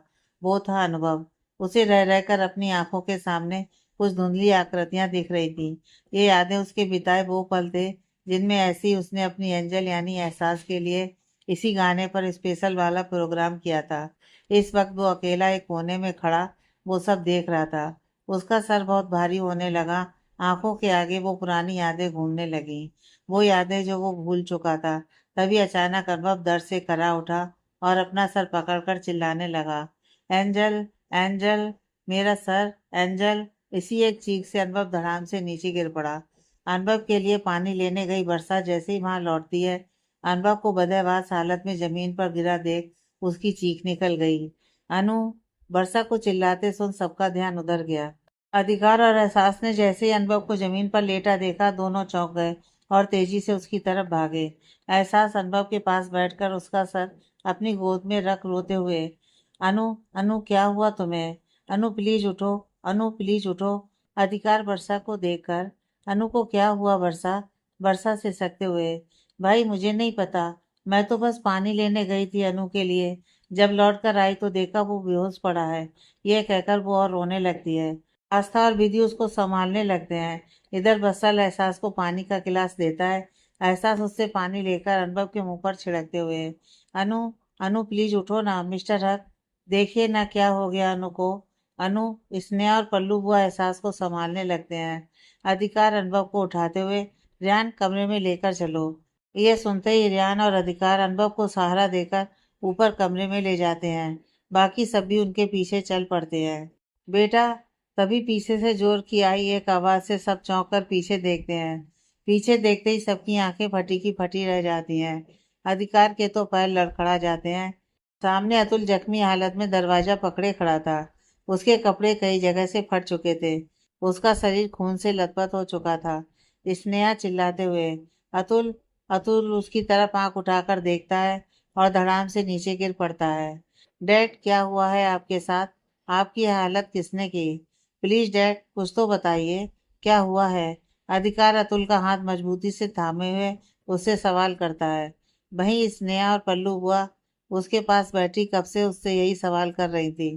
वो था अनुभव। उसे रह रहकर अपनी आंखों के सामने कुछ धुंधली आकृतियां दिख रही थी। ये यादें उसके बिताए वो पल थे जिनमें ऐसी उसने अपनी एंजल यानी एहसास के लिए इसी गाने पर स्पेशल वाला प्रोग्राम किया था। इस वक्त वो अकेला एक कोने में खड़ा वो सब देख रहा था। उसका सर बहुत भारी होने लगा। आंखों के आगे वो पुरानी यादें घूमने लगी, वो यादें जो वो भूल चुका था। तभी अचानक अनुभव दर्द से करा उठा और अपना सर पकड़कर चिल्लाने लगा, एंजल, एंजल, मेरा सर, एंजल। इसी एक चीख से अनुभव धड़ाम से नीचे गिर पड़ा। अनुभव के लिए पानी लेने गई वर्षा जैसे ही वहां लौटती है, अनुभव को बदहवास हालत में जमीन पर गिरा देख उसकी चीख निकल गई। अनु, वर्षा को चिल्लाते सुन सबका ध्यान उधर गया। अधिकार और एहसास ने जैसे ही अनुभव को जमीन पर लेटा देखा, दोनों चौंक गए और तेजी से उसकी तरफ भागे। एहसास अनुभव के पास बैठकर उसका सर अपनी गोद में रख रोते हुए, अनु, अनु क्या हुआ तुम्हें? अनु प्लीज उठो, अनु प्लीज उठो। अधिकार वर्षा को देखकर, अनु को क्या हुआ वर्षा? वर्षा से सकते हुए, भाई मुझे नहीं पता, मैं तो बस पानी लेने गई थी अनु के लिए। जब लौट कर आई तो देखा वो बेहोश पड़ा है। ये कहकर वो और रोने लगती है। आस्था और विधि उसको संभालने लगते हैं। इधर बसल एहसास को पानी का गिलास देता है। एहसास उससे पानी लेकर अनुभव के मुंह पर छिड़कते हुए, अनु, अनु प्लीज उठो ना मिस्टर हक, देखिए ना क्या हो गया अनु को। अनु, स्नेहा और पल्लू बुआ एहसास को संभालने लगते हैं। अधिकार अनुभव को उठाते हुए, रियान कमरे में लेकर चलो। ये सुनते ही रियान और अधिकार अनुभव को सहारा देकर ऊपर कमरे में ले जाते हैं। बाकी सब भी उनके पीछे चल पड़ते हैं। बेटा, तभी पीछे से जोर की आई एक आवाज से सब चौंक कर पीछे देखते हैं। पीछे देखते ही सबकी आंखें फटी की फटी रह जाती हैं। अधिकार के तो पैर लड़खड़ा जाते हैं। सामने अतुल जख्मी हालत में दरवाजा पकड़े खड़ा था। उसके कपड़े कई जगह से फट चुके थे। उसका शरीर खून से लथपथ हो चुका था। स्नेहा चिल्लाते हुए, अतुल, अतुल उसकी तरफ आंख उठाकर देखता है और धड़ाम से नीचे गिर पड़ता है। डैड, क्या हुआ है आपके साथ? आपकी यह हालत किसने की? प्लीज डैड, कुछ तो बताइए, क्या हुआ है? अधिकार अतुल का हाथ मजबूती से थामे हुए उससे सवाल करता है। वहीं स्नेहा और पल्लू बुआ उसके पास बैठी कब से उससे यही सवाल कर रही थी,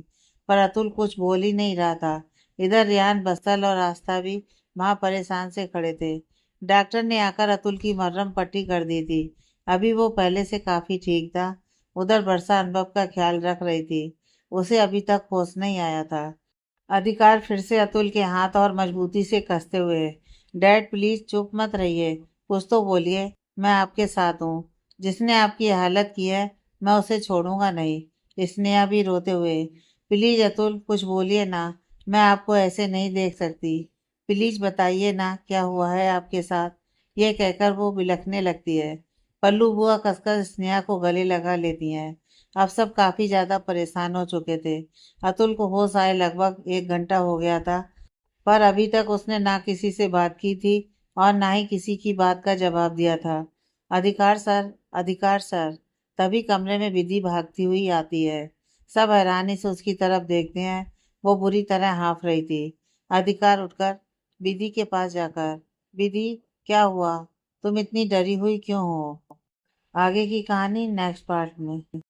पर अतुल कुछ बोल ही नहीं रहा था। इधर रियान, बस्तर और आस्था भी वहां परेशान से खड़े थे। डॉक्टर ने आकर अतुल की मरहम पट्टी कर दी थी। अभी वो पहले से काफी ठीक था। उधर वर्षा अनुभव का ख्याल रख रही थी। उसे अभी तक होश नहीं आया था। अधिकार फिर से अतुल के हाथ और मजबूती से कसते हुए, डैड प्लीज चुप मत रहिए, कुछ तो बोलिए, मैं आपके साथ हूँ। जिसने आपकी हालत की है मैं उसे छोड़ूंगा नहीं। स्नेहा भी रोते हुए, प्लीज अतुल कुछ बोलिए ना, मैं आपको ऐसे नहीं देख सकती, प्लीज बताइए ना क्या हुआ है आपके साथ। ये कहकर वो बिलखने लगती है। पल्लू बुआ कसकर स्नेहा को गले लगा लेती हैं। अब सब काफी ज्यादा परेशान हो चुके थे। अतुल को होश आए लगभग 1 घंटा हो गया था, पर अभी तक उसने ना किसी से बात की थी और ना ही किसी की बात का जवाब दिया था। अधिकार सर, अधिकार सर। तभी कमरे में विधि भागती हुई आती है। सब हैरानी से उसकी तरफ देखते हैं। वो बुरी तरह हाँफ रही थी। अधिकार उठकर विधि के पास जाकर, विधि, क्या हुआ? तुम इतनी डरी हुई क्यों हो? आगे की कहानी नेक्स्ट पार्ट में।